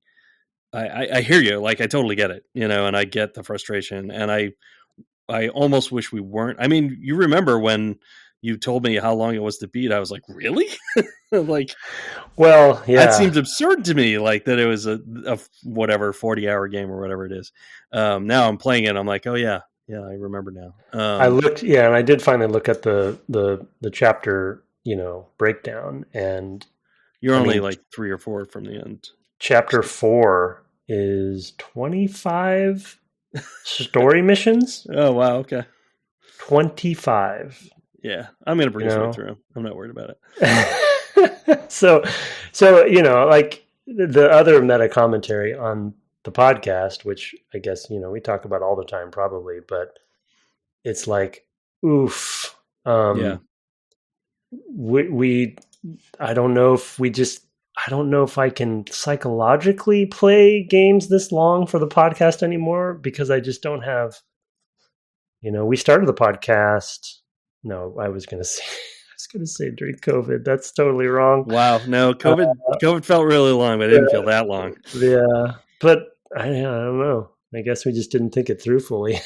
I hear you. Like, I totally get it, and I get the frustration. And I almost wish we weren't. I mean, you remember when you told me how long it was to beat, I was like, really? Like, well, yeah, that seems absurd to me. Like that it was a whatever 40-hour game or whatever it is. Now I'm playing it. I'm like, oh yeah, I remember now. I looked, and I did finally look at the chapter, breakdown, and you're only like 3 or 4 from the end. Chapter 4 is 25 story missions. Oh wow, okay. 25. Yeah, I'm gonna breeze right through. I'm not worried about it. So like the other meta commentary on the podcast, which I guess we talk about all the time probably, but it's like, oof. We I don't know if I can psychologically play games this long for the podcast anymore because I just don't have. We started the podcast. No, I was going to say during COVID. That's totally wrong. Wow. No, COVID felt really long, but it didn't feel that long. Yeah. But I don't know. I guess we just didn't think it through fully.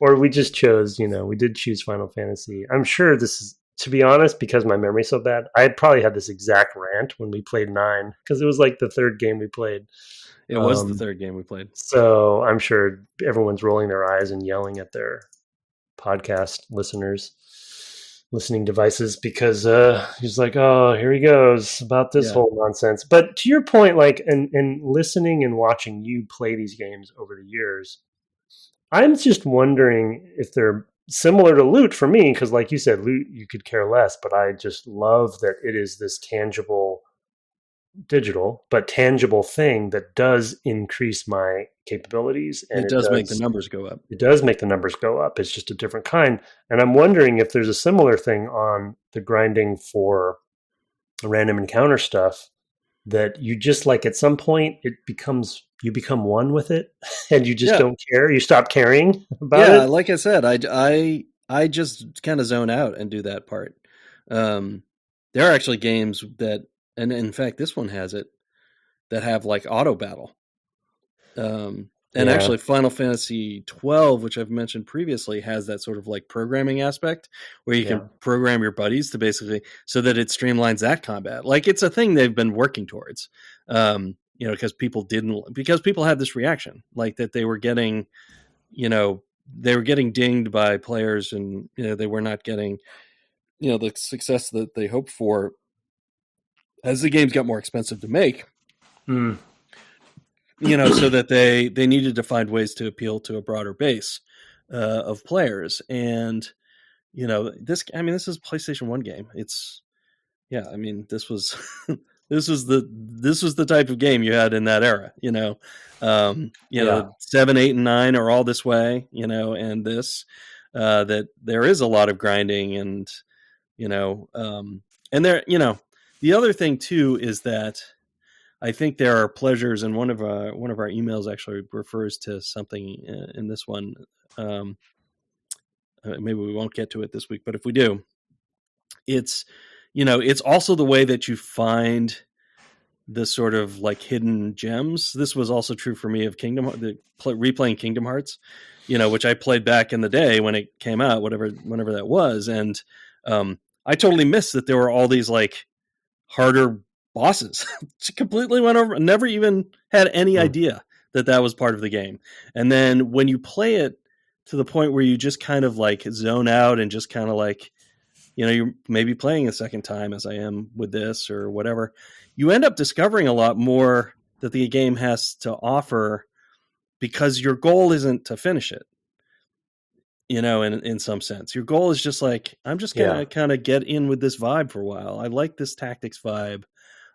Or we just chose, we did choose Final Fantasy. I'm sure this is, to be honest, because my memory's so bad, I probably had this exact rant when we played 9 because it was like the 3rd game we played. It was the 3rd game we played. So I'm sure everyone's rolling their eyes and yelling at their podcast listening devices because he's like, oh, here he goes about this whole nonsense. But to your point, like, and listening and watching you play these games over the years, I'm just wondering if they're similar to Loot for me, because like you said, Loot, you could care less, but I just love that it is this digital, but tangible thing that does increase my capabilities. And it does make the numbers go up. It does make the numbers go up. It's just a different kind. And I'm wondering if there's a similar thing on the grinding for random encounter stuff that you just like at some point you become one with it and you just don't care. You stop caring about it. Yeah, like I said, I just kind of zone out and do that part. There are actually games that, and in fact, this one has it, that have like auto battle. And actually, Final Fantasy 12, which I've mentioned previously, has that sort of like programming aspect where you can program your buddies to basically so that it streamlines that combat. Like it's a thing they've been working towards, because people had this reaction like that they were getting, they were getting dinged by players, and they were not getting, the success that they hoped for as the games got more expensive to make. So that they needed to find ways to appeal to a broader base of players. And, this is a PlayStation 1 game. This was, this was the type of game you had in that era, 7, 8, and 9 are all this way, and that there is a lot of grinding and, and there, the other thing too, is that I think there are pleasures, and one of our emails actually refers to something in this one. Maybe we won't get to it this week, but if we do, it's also the way that you find the sort of like hidden gems. This was also true for me of replaying Kingdom Hearts, which I played back in the day when it came out, whenever that was, and I totally missed that there were all these like harder bosses. Completely went over, never even had any idea that was part of the game. And then when you play it to the point where you just kind of like zone out and just kind of like, you're maybe playing a second time as I am with this or whatever, you end up discovering a lot more that the game has to offer, because your goal isn't to finish it. In some sense, your goal is just like, I'm just going to kind of get in with this vibe for a while. I like this tactics vibe.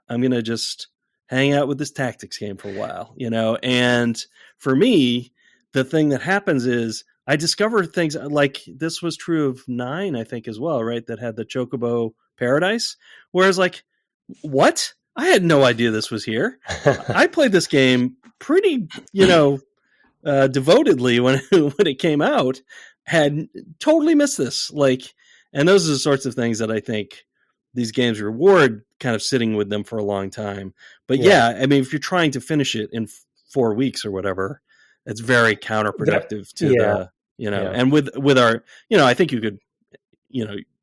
I'm going to just hang out with this tactics game for a while, and for me, the thing that happens is I discover things like this was true of 9, I think as well, right? That had the Chocobo Paradise, whereas like, what? I had no idea this was here. I played this game pretty, devotedly when it came out, had totally missed this. Like, and those are the sorts of things that I think these games reward kind of sitting with them for a long time. But if you're trying to finish it in 4 weeks or whatever, it's very counterproductive to and with our, I think you could,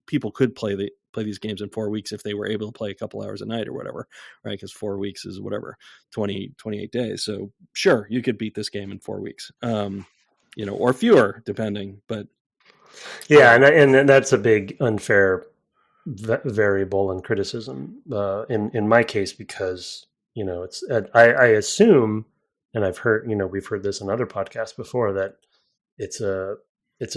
people could play these games in 4 weeks if they were able to play a couple hours a night or whatever, right? Because 4 weeks is whatever, 28 days. So sure, you could beat this game in 4 weeks, or fewer depending, but and that's a big unfair variable and criticism in my case, because it's I assume, and I've heard we've heard this in other podcasts before, that it's a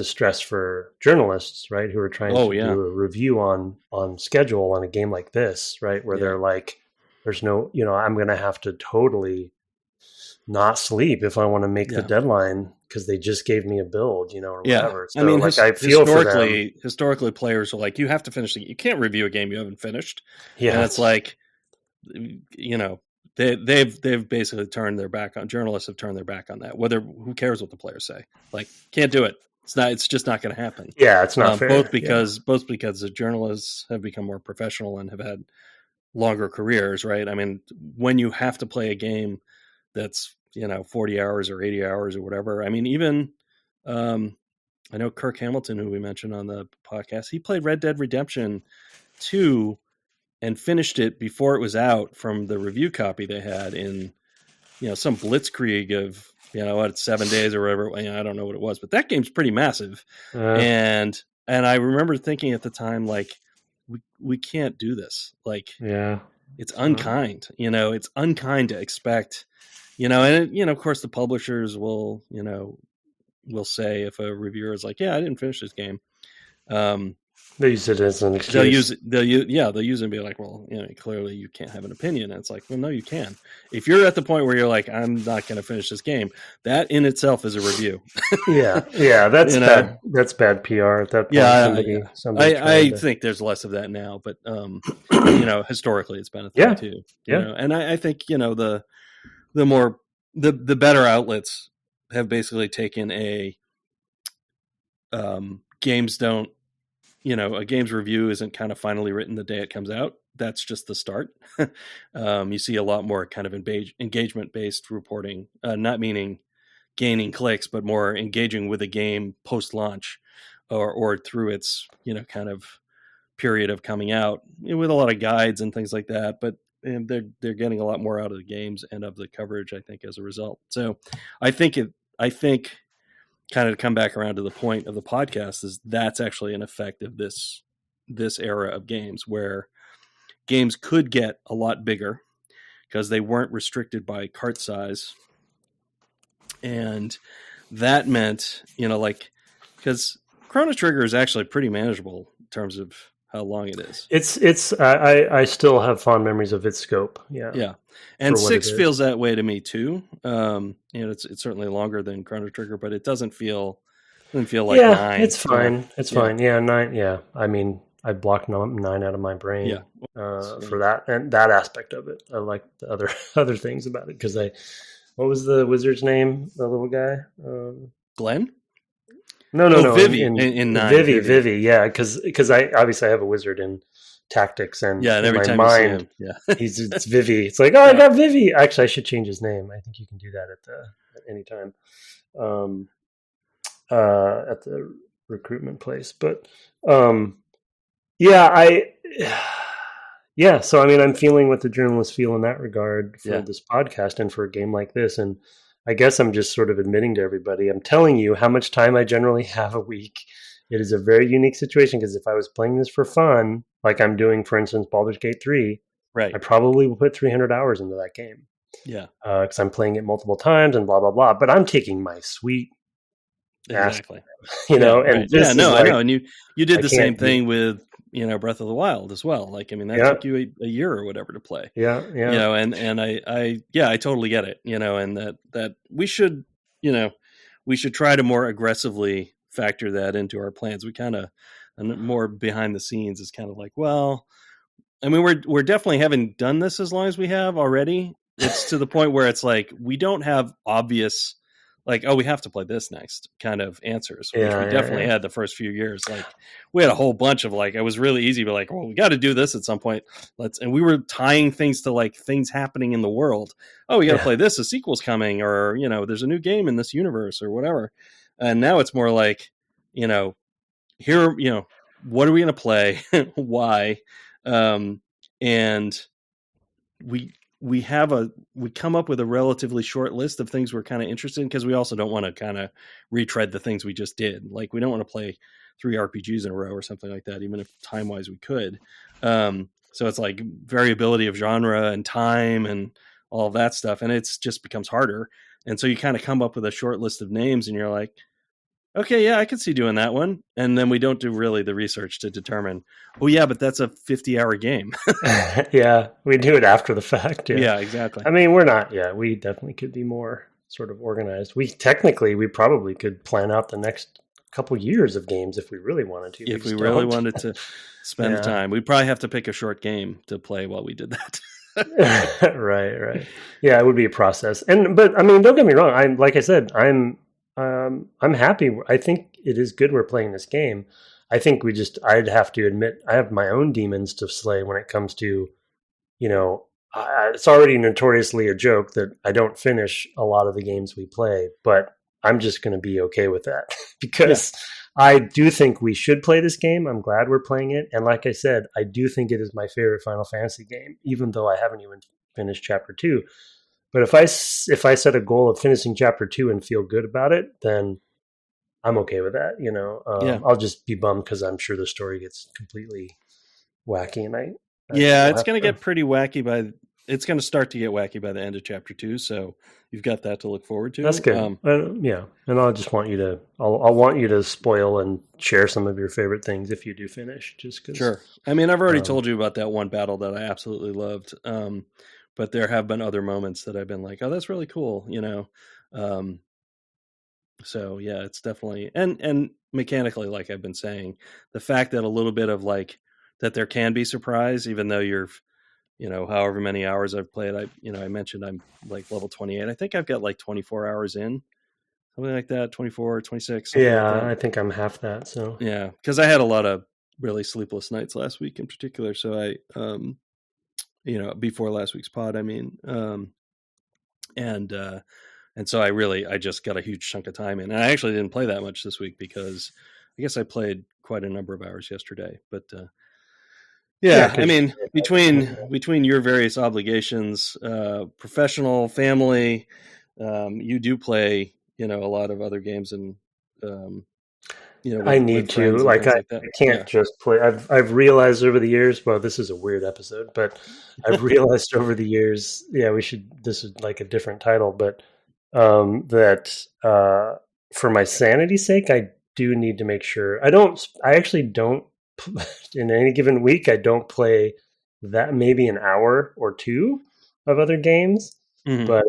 stress for journalists, right, who are trying to do a review on schedule on a game like this, right, where they're like, there's no, I'm going to have to totally not sleep if I want to make the deadline because they just gave me a build, or whatever. So, I feel for them. Historically, players are like, you have to finish you can't review a game you haven't finished. Yeah, and it's like, they've basically turned their back on, journalists have turned their back on that. Who cares what the players say? Like, can't do it. It's just not going to happen. Yeah, it's not fair. Both because the journalists have become more professional and have had longer careers, right? I mean, when you have to play a game that's 40 hours or 80 hours or whatever. I mean, even I know Kirk Hamilton, who we mentioned on the podcast, he played Red Dead Redemption 2 and finished it before it was out from the review copy they had in some blitzkrieg of 7 days or whatever. I don't know what it was, but that game's pretty massive. And I remember thinking at the time, like, we can't do this. Like, it's unkind. It's unkind to expect. And of course the publishers will say, if a reviewer is like, I didn't finish this game, they use it as an excuse. They'll use it and be like, well, clearly you can't have an opinion. And it's like, well, no, you can. If you're at the point where you're like, I'm not going to finish this game, that in itself is a review. That's bad. That's bad PR at that point. I think there's less of that now, but historically it's been a thing too. And I think the better outlets have basically taken a games don't, a game's review isn't kind of finally written the day it comes out. That's just the start. You see a lot more kind of engagement-based reporting, not meaning gaining clicks, but more engaging with a game post-launch or through its, kind of period of coming out, with a lot of guides and things like that. But they're getting a lot more out of the games and of the coverage, I think, as a result. So I think kind of to come back around to the point of the podcast is that's actually an effect of this era of games, where games could get a lot bigger because they weren't restricted by cart size. And that meant, because Chrono Trigger is actually pretty manageable in terms of how long it is. I still have fond memories of its scope. Yeah. Yeah. And 6 feels that way to me too. It's certainly longer than Chrono Trigger, but it doesn't feel like 9. It's fine. It's fine. Yeah. 9. Yeah. I mean, I blocked 9 out of my brain for that and that aspect of it. I like the other things about it because what was the wizard's name? The little guy? Glenn? No. Vivi in 9. Vivi. Yeah, because I obviously have a wizard in Tactics, and and every in my time mind, you see him, it's Vivi. It's like, I got Vivi. Actually, I should change his name. I think you can do that at any time, at the recruitment place. But So I mean, I'm feeling what the journalists feel in that regard for this podcast and for a game like this, and I guess I'm just sort of admitting to everybody, I'm telling you how much time I generally have a week. It is a very unique situation because if I was playing this for fun, like I'm doing, for instance, Baldur's Gate 3, right, I probably will put 300 hours into that game. Yeah. Because I'm playing it multiple times and blah, blah, blah. But I'm taking my sweet exactly. And right. this is I know. And you did the same thing with, Breath of the Wild as well. Like, I mean, that took you a year or whatever to play. Yeah. And I totally get it, and that we should try to more aggressively factor that into our plans. We kind of, and more behind the scenes is kind of like, well, I mean, we're definitely haven't done this as long as we have already. It's to the point where it's like, we don't have obvious, like, oh, we have to play this next kind of answers, which we definitely had the first few years. Like, we had a whole bunch of it was really easy, but like, well, we got to do this at some point. And we were tying things to like things happening in the world. Oh, we got to play this. A sequel's coming, or, there's a new game in this universe or whatever. And now it's more like, here, what are we going to play? Why? And we come up with a relatively short list of things we're kind of interested in, because we also don't want to kind of retread the things we just did. Like, we don't want to play 3 RPGs in a row or something like that, even if time wise we could. So it's like variability of genre and time and all of that stuff. And it's just becomes harder. And so you kind of come up with a short list of names and you're like, okay, yeah, I could see doing that one. And then we don't do really the research to determine, oh yeah, but that's a 50-hour game. Yeah, we do it after the fact. Yeah, exactly. I mean, we definitely could be more sort of organized. We probably could plan out the next couple years of games if we really wanted to. If we really wanted to spend the time, we'd probably have to pick a short game to play while we did that. Right. Yeah, it would be a process. But I mean, don't get me wrong. I'm happy. I think it is good we're playing this game. I think I'd have to admit, I have my own demons to slay when it comes to, it's already notoriously a joke that I don't finish a lot of the games we play, but I'm just going to be okay with that because I do think we should play this game. I'm glad we're playing it. And like I said, I do think it is my favorite Final Fantasy game, even though I haven't even finished Chapter 2. But if I set a goal of finishing Chapter 2 and feel good about it, then I'm okay with that. I'll just be bummed because I'm sure the story gets completely wacky. And it's going to get pretty wacky it's going to start to get wacky by the end of Chapter 2. So you've got that to look forward to. That's good. And I'll just want you to, I'll want you to spoil and share some of your favorite things if you do finish. Just because. Sure. I mean, I've already told you about that one battle that I absolutely loved. But there have been other moments that I've been like, oh, that's really cool, So yeah, it's definitely, and mechanically, like I've been saying, the fact that a little bit of like, that there can be surprise, even though you're, however many hours I've played, I mentioned I'm like level 28. I think I've got like 24 hours in, something like that, 24, 26, something like that. I think I'm half that. So yeah, because I had a lot of really sleepless nights last week in particular. So I, before last week's pod, I mean, and so I just got a huge chunk of time in, and I actually didn't play that much this week because I guess I played quite a number of hours yesterday, but I mean, between your various obligations, professional, family, you do play, a lot of other games, and I need to, like, I can't just play. I've realized over the years. Well, this is a weird episode, but I've realized over the years. Yeah, this is like a different title, but that for my sanity's sake, I do need to make sure I actually don't. In any given week, I don't play that maybe an hour or two of other games, but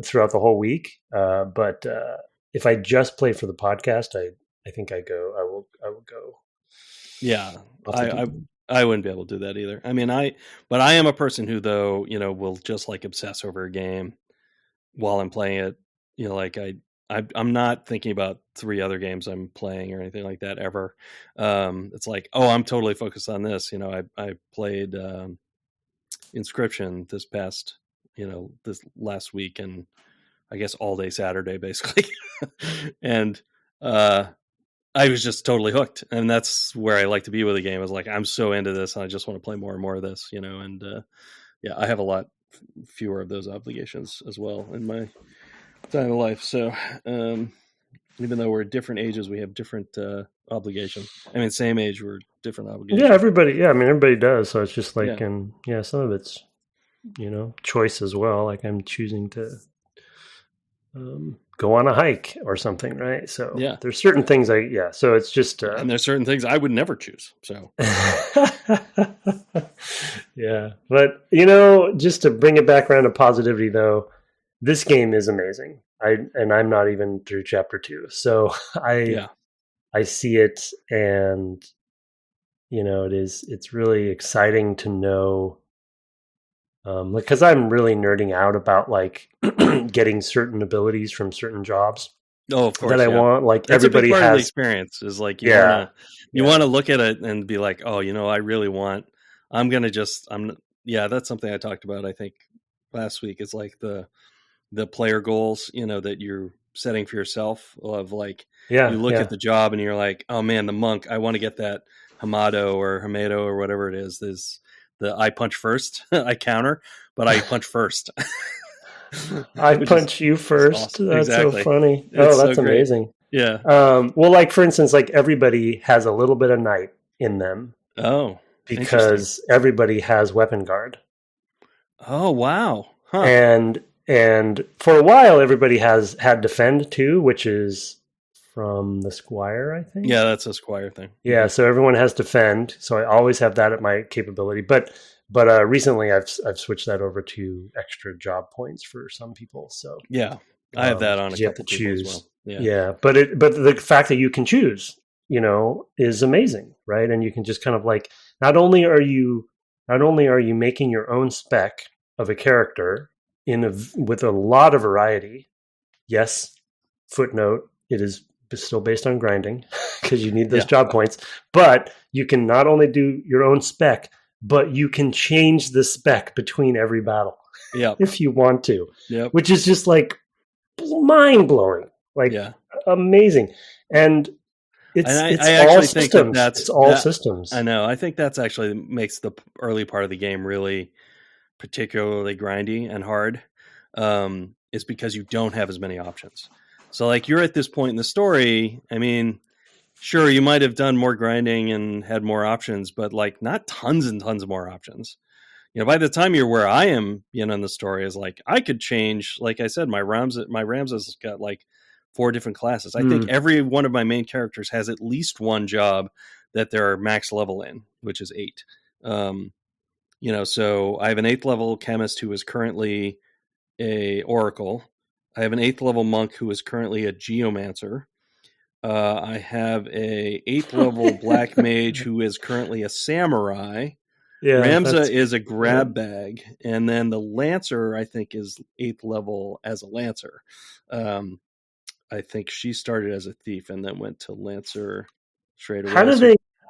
throughout the whole week. But if I just play for the podcast, I think I will go. Yeah, I wouldn't be able to do that either. I mean, but I am a person who, though, will just like obsess over a game while I'm playing it. Like I'm not thinking about 3 other games I'm playing or anything like that ever. It's like, oh, I'm totally focused on this. I played Inscription this last week, and I guess all day Saturday, basically. And I was just totally hooked. And that's where I like to be with a game. I was like, I'm so into this, and I just want to play more and more of this, and I have a lot fewer of those obligations as well in my time of life. So even though we're at different ages, we have different obligations. I mean, same age, we're different obligations. Yeah, everybody does. So it's just like, some of it's, choice as well. Like I'm choosing to go on a hike or something, right? So there's certain things so it's just and there's certain things I would never choose. So yeah, but just to bring it back around to positivity, though, this game is amazing. I'm not even through chapter 2, so I see it, and it's really exciting to know, because I'm really nerding out about like getting certain abilities from certain jobs. Oh, of course, that I want. Like that's everybody a big part has of the experience. Is like you want to look at it and be like, oh, I really want. That's something I talked about, I think, last week. Is like the player goals, that you're setting for yourself, of like, you look at the job and you're like, oh man, the monk, I want to get that Hamado or whatever it is the I punch first, I counter, but I punch first. I punch you first. Awesome. That's exactly. So funny. That's so amazing. Yeah. Well, like for instance, like everybody has a little bit of knight in them. Oh, because everybody has weapon guard. Oh, wow. Huh. And for a while, everybody had defend too, which is from the Squire, I think. Yeah, that's a Squire thing. Yeah, so everyone has defend. So I always have that at my capability. But recently, I've switched that over to extra job points for some people. So yeah, I have that on a couple people as well. Yeah, but the fact that you can choose, is amazing, right? And you can just kind of like not only are you making your own spec of a character with a lot of variety. Yes, footnote, it is still based on grinding because you need those job points, but you can not only do your own spec, but you can change the spec between every battle if you want to, which is just like mind-blowing, like amazing. And it's all systems. It's all systems. I know. I think that's actually makes the early part of the game really particularly grindy and hard, is because you don't have as many options. So like you're at this point in the story, I mean, sure, you might have done more grinding and had more options, but like not tons and tons of more options. By the time you're where I am, in the story, is like I could change, like I said, my Ramses got like 4 different classes. I think every one of my main characters has at least one job that they're max level in, which is 8. So I have an 8th level chemist who is currently a oracle. I have an 8th level monk who is currently a geomancer. I have a 8th level black mage who is currently a samurai. Yeah, Ramza is a grab bag, and then the lancer I think is 8th level as a lancer. I think she started as a thief and then went to Lancer straight away.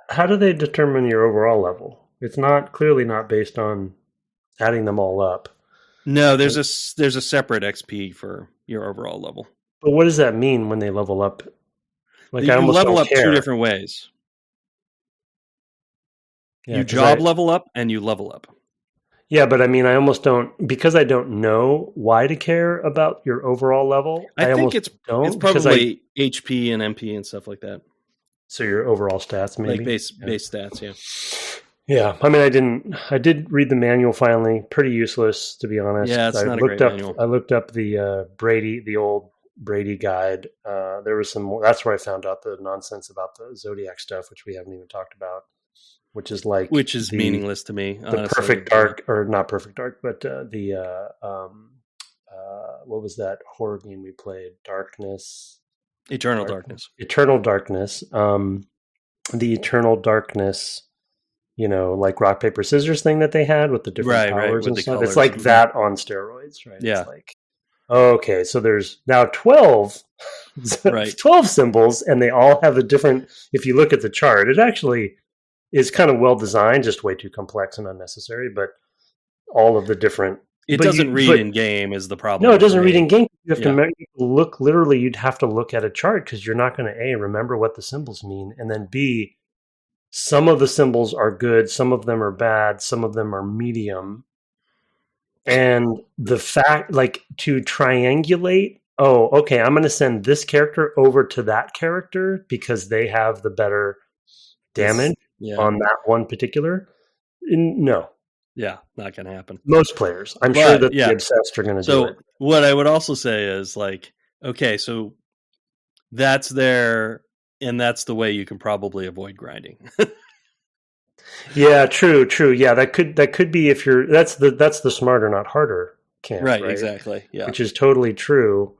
How do they determine your overall level? It's clearly not based on adding them all up. No, there's a separate XP for your overall level. But what does that mean when they level up? Like, you I almost level don't up care. 2 different ways. Yeah, you job level up and you level up. Yeah, but I mean, I almost don't, because I don't know why to care about your overall level. I think it's probably HP and MP and stuff like that. So your overall stats, maybe? Like base stats, yeah. Yeah, I mean, I did read the manual finally. Pretty useless, to be honest. Yeah, it's not a great manual. I looked up the old Brady guide. There was some more. That's where I found out the nonsense about the Zodiac stuff, which we haven't even talked about. Which is meaningless to me. The Perfect Dark, or not Perfect Dark, but what was that horror game we played? Eternal Darkness. Eternal Darkness. The Eternal Darkness, like rock, paper, scissors thing that they had with the different powers and stuff. It's like that on steroids, right? Yeah. It's like, okay, so there's now 12, 12 symbols, and they all have a different, if you look at the chart, it actually is kind of well designed, just way too complex and unnecessary, but all of the different... It doesn't read in game is the problem. No, it doesn't read in game. You have to look, literally, you'd have to look at a chart because you're not going to, A, remember what the symbols mean, and then B, some of the symbols are good, some of them are bad, some of them are medium. And the fact, like, to triangulate, I'm going to send this character over to that character because they have the better damage on that one particular. No. Yeah, not going to happen. Most players. I'm sure that the obsessed are going to do it. So what I would also say is, like, okay, so that's there, and that's the way you can probably avoid grinding. Yeah, true. Yeah, that could be if you're that's the smarter, not harder camp. Right, exactly. Yeah. Which is totally true.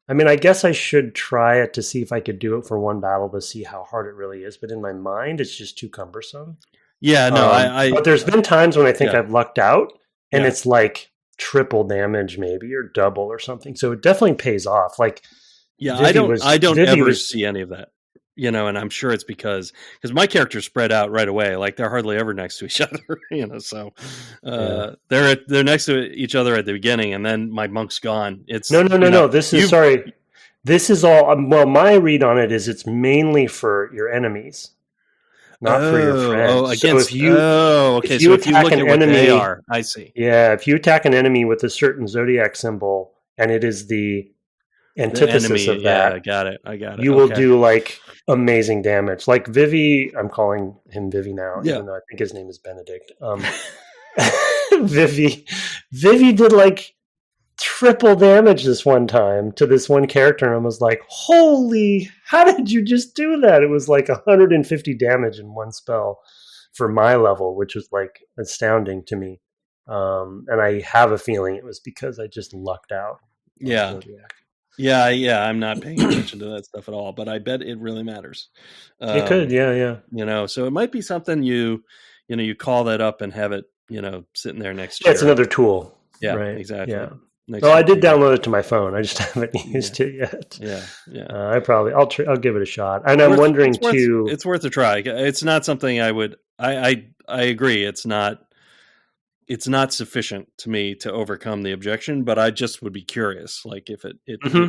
I mean, I guess I should try it to see if I could do it for one battle to see how hard it really is. But in my mind, it's just too cumbersome. Yeah, no, but there's been times when I think I've lucked out, and it's like triple damage, maybe, or double or something. So it definitely pays off. Like, I don't ever see any of that. And I'm sure it's because my characters spread out right away. Like, they're hardly ever next to each other, so they're next to each other at the beginning, and then my monk's gone. It's no. This is all. My read on it is it's mainly for your enemies, not for your friends. If you look at what they are, I see. Yeah, if you attack an enemy with a certain Zodiac symbol, and it is the antithesis of that. I got it. You will do like amazing damage. Like Vivi, I'm calling him Vivi now, even though I think his name is Benedict. Vivi did like triple damage this one time to this one character, and I was like, holy, how did you just do that? It was like 150 damage in one spell for my level, which was like astounding to me. And I have a feeling it was because I just lucked out. Yeah, I'm not paying attention to that stuff at all, but I bet it really matters. It could, yeah. So it might be something you call that up and have it, sitting there next to you. It's another tool. Yeah, right? Exactly. Yeah. I did download it to my phone. I just haven't used it yet. Yeah. I'll give it a shot. And I'm wondering too. It's worth a try. It's not something I would. I agree. It's not sufficient to me to overcome the objection, but I just would be curious, like if it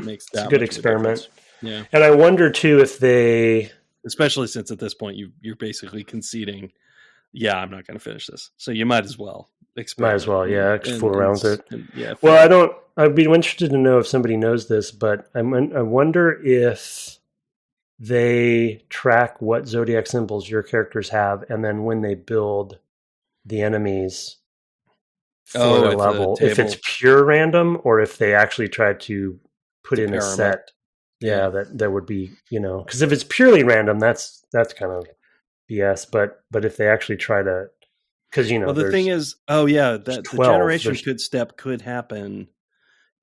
makes that it's a good experiment. Yeah, and I wonder too if they, especially since at this point you're basically conceding, I'm not going to finish this, so you might as well experiment. Fool around with it. Well, I'd be interested to know if somebody knows this, but I wonder if they track what Zodiac symbols your characters have, and then when they build the enemies for a level, if it's pure random or if they actually try to put in a set. Yeah, that would be, because if it's purely random, that's kind of BS. But if they actually try to, because the thing is, the generation step could happen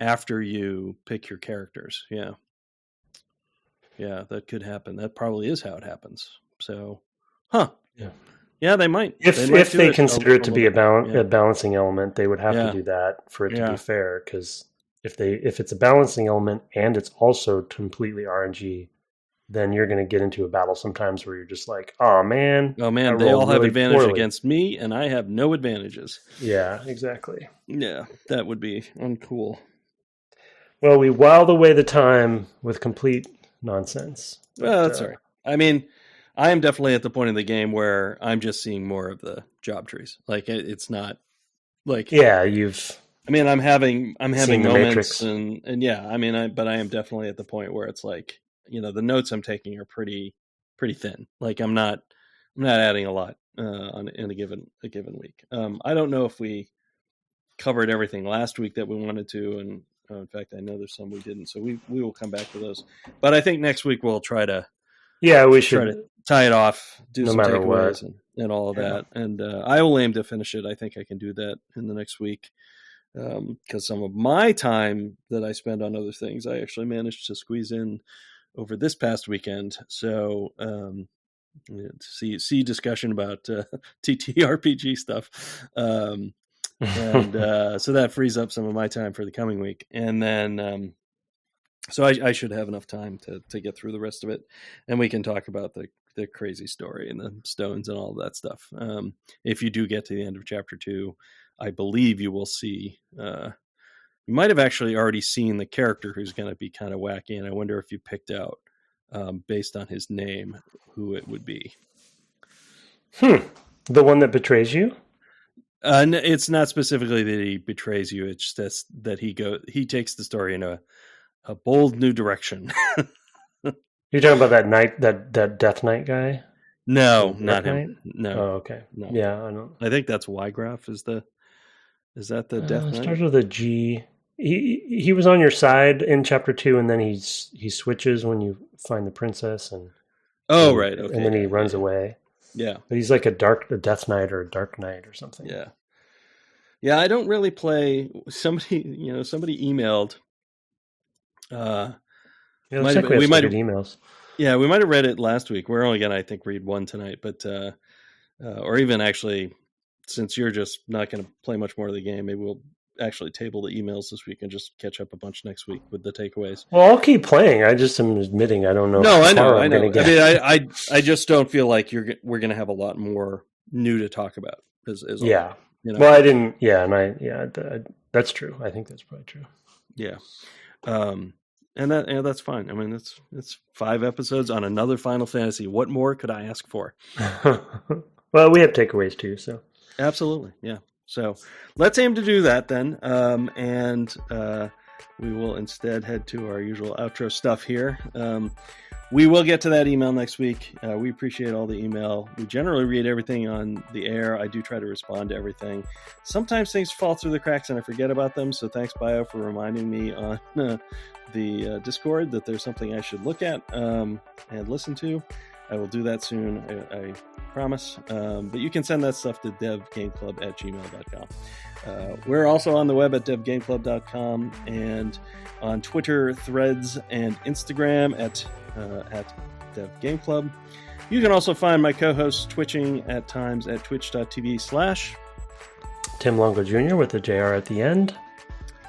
after you pick your characters. Yeah, that could happen. That probably is how it happens. So, Yeah, they might. If they consider it to be a balancing element, they would have to do that for it to be fair. Because if it's a balancing element and it's also completely RNG, then you're going to get into a battle sometimes where you're just like, oh man, they all have advantage against me, and I have no advantages. Yeah, exactly. Yeah, that would be uncool. Well, we whiled away the time with complete nonsense. Well, that's all right. I mean, I am definitely at the point in the game where I'm just seeing more of the job trees. Like it's not like I'm having moments and yeah. I mean, but I am definitely at the point where it's like, you know, the notes I'm taking are pretty thin. Like I'm not adding a lot in a given week. I don't know if we covered everything last week that we wanted to, and in fact, I know there's some we didn't. So we will come back to those. But I think next week we'll try to. Yeah, we should try to tie it off, do some takeaways and all of that. And I will aim to finish it. I think I can do that in the next week because some of my time that I spend on other things, I actually managed to squeeze in over this past weekend. So see discussion about TTRPG stuff. And so that frees up some of my time for the coming week. And then so I should have enough time to get through the rest of it, and we can talk about the crazy story and the stones and all of that stuff. If you do get to the end of chapter 2, I believe you will see. You might have actually already seen the character who's going to be kind of wacky, and I wonder if you picked out, based on his name, who it would be. The one that betrays you? It's not specifically that he betrays you. It's just that he takes the story in a bold new direction. You're talking about that knight, that Death Knight guy? No, not him. Knight? No. Oh, okay. No. Yeah, I don't. I think that's Wygraph. Is that the Death Knight? Starts with a G. He was on your side in chapter 2, and then he switches when you find the princess, and right, okay, and then he runs away. Yeah, but he's like a Death Knight or a Dark Knight or something. Yeah. I don't really play. Somebody emailed. We might have emails. Yeah, we might have read it last week. We're only gonna, I think, read one tonight, but or even actually, since you're just not going to play much more of the game, maybe we'll actually table the emails this week and just catch up a bunch next week with the takeaways. Well, I'll keep playing. I just am admitting I don't know. No, I know. I mean, I just don't feel like we're going to have a lot more new to talk about. Yeah. You know? Well, I didn't. Yeah, and that's true. I think that's probably true. Yeah. And that's fine. I mean, it's 5 episodes on another Final Fantasy. What more could I ask for? Well, we have takeaways too, so. Absolutely, yeah. So let's aim to do that then, and we will instead head to our usual outro stuff here. We will get to that email next week. We appreciate all the email. We generally read everything on the air. I do try to respond to everything. Sometimes things fall through the cracks and I forget about them, so thanks, Bio, for reminding me on the Discord that there's something I should look at and listen to. I will do that soon, I promise. But you can send that stuff to devgameclub@gmail.com. We're also on the web at devgameclub.com and on Twitter, Threads, and Instagram at devgameclub. You can also find my co-hosts twitching at times at twitch.tv/ Tim Longo Jr. with a JR at the end.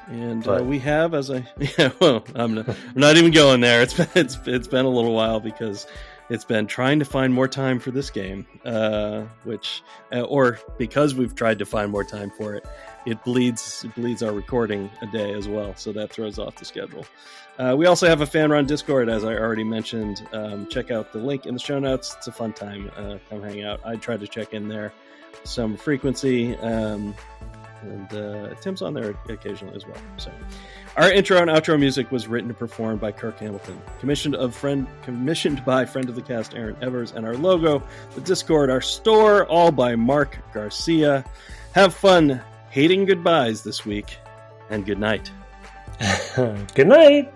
And we have, I'm not even going there. It's been a little while because it's been trying to find more time for this game, or because we've tried to find more time for it, it bleeds our recording a day as well, so that throws off the schedule. We also have a fan-run Discord, as I already mentioned. Check out the link in the show notes. It's a fun time. Come hang out. I try to check in there some frequency, and Tim's on there occasionally as well. So, our intro and outro music was written and performed by Kirk Hamilton, commissioned by friend of the cast Aaron Evers, and our logo, the Discord, our store, all by Mark Garcia. Have fun hating goodbyes this week, and good night. Good night.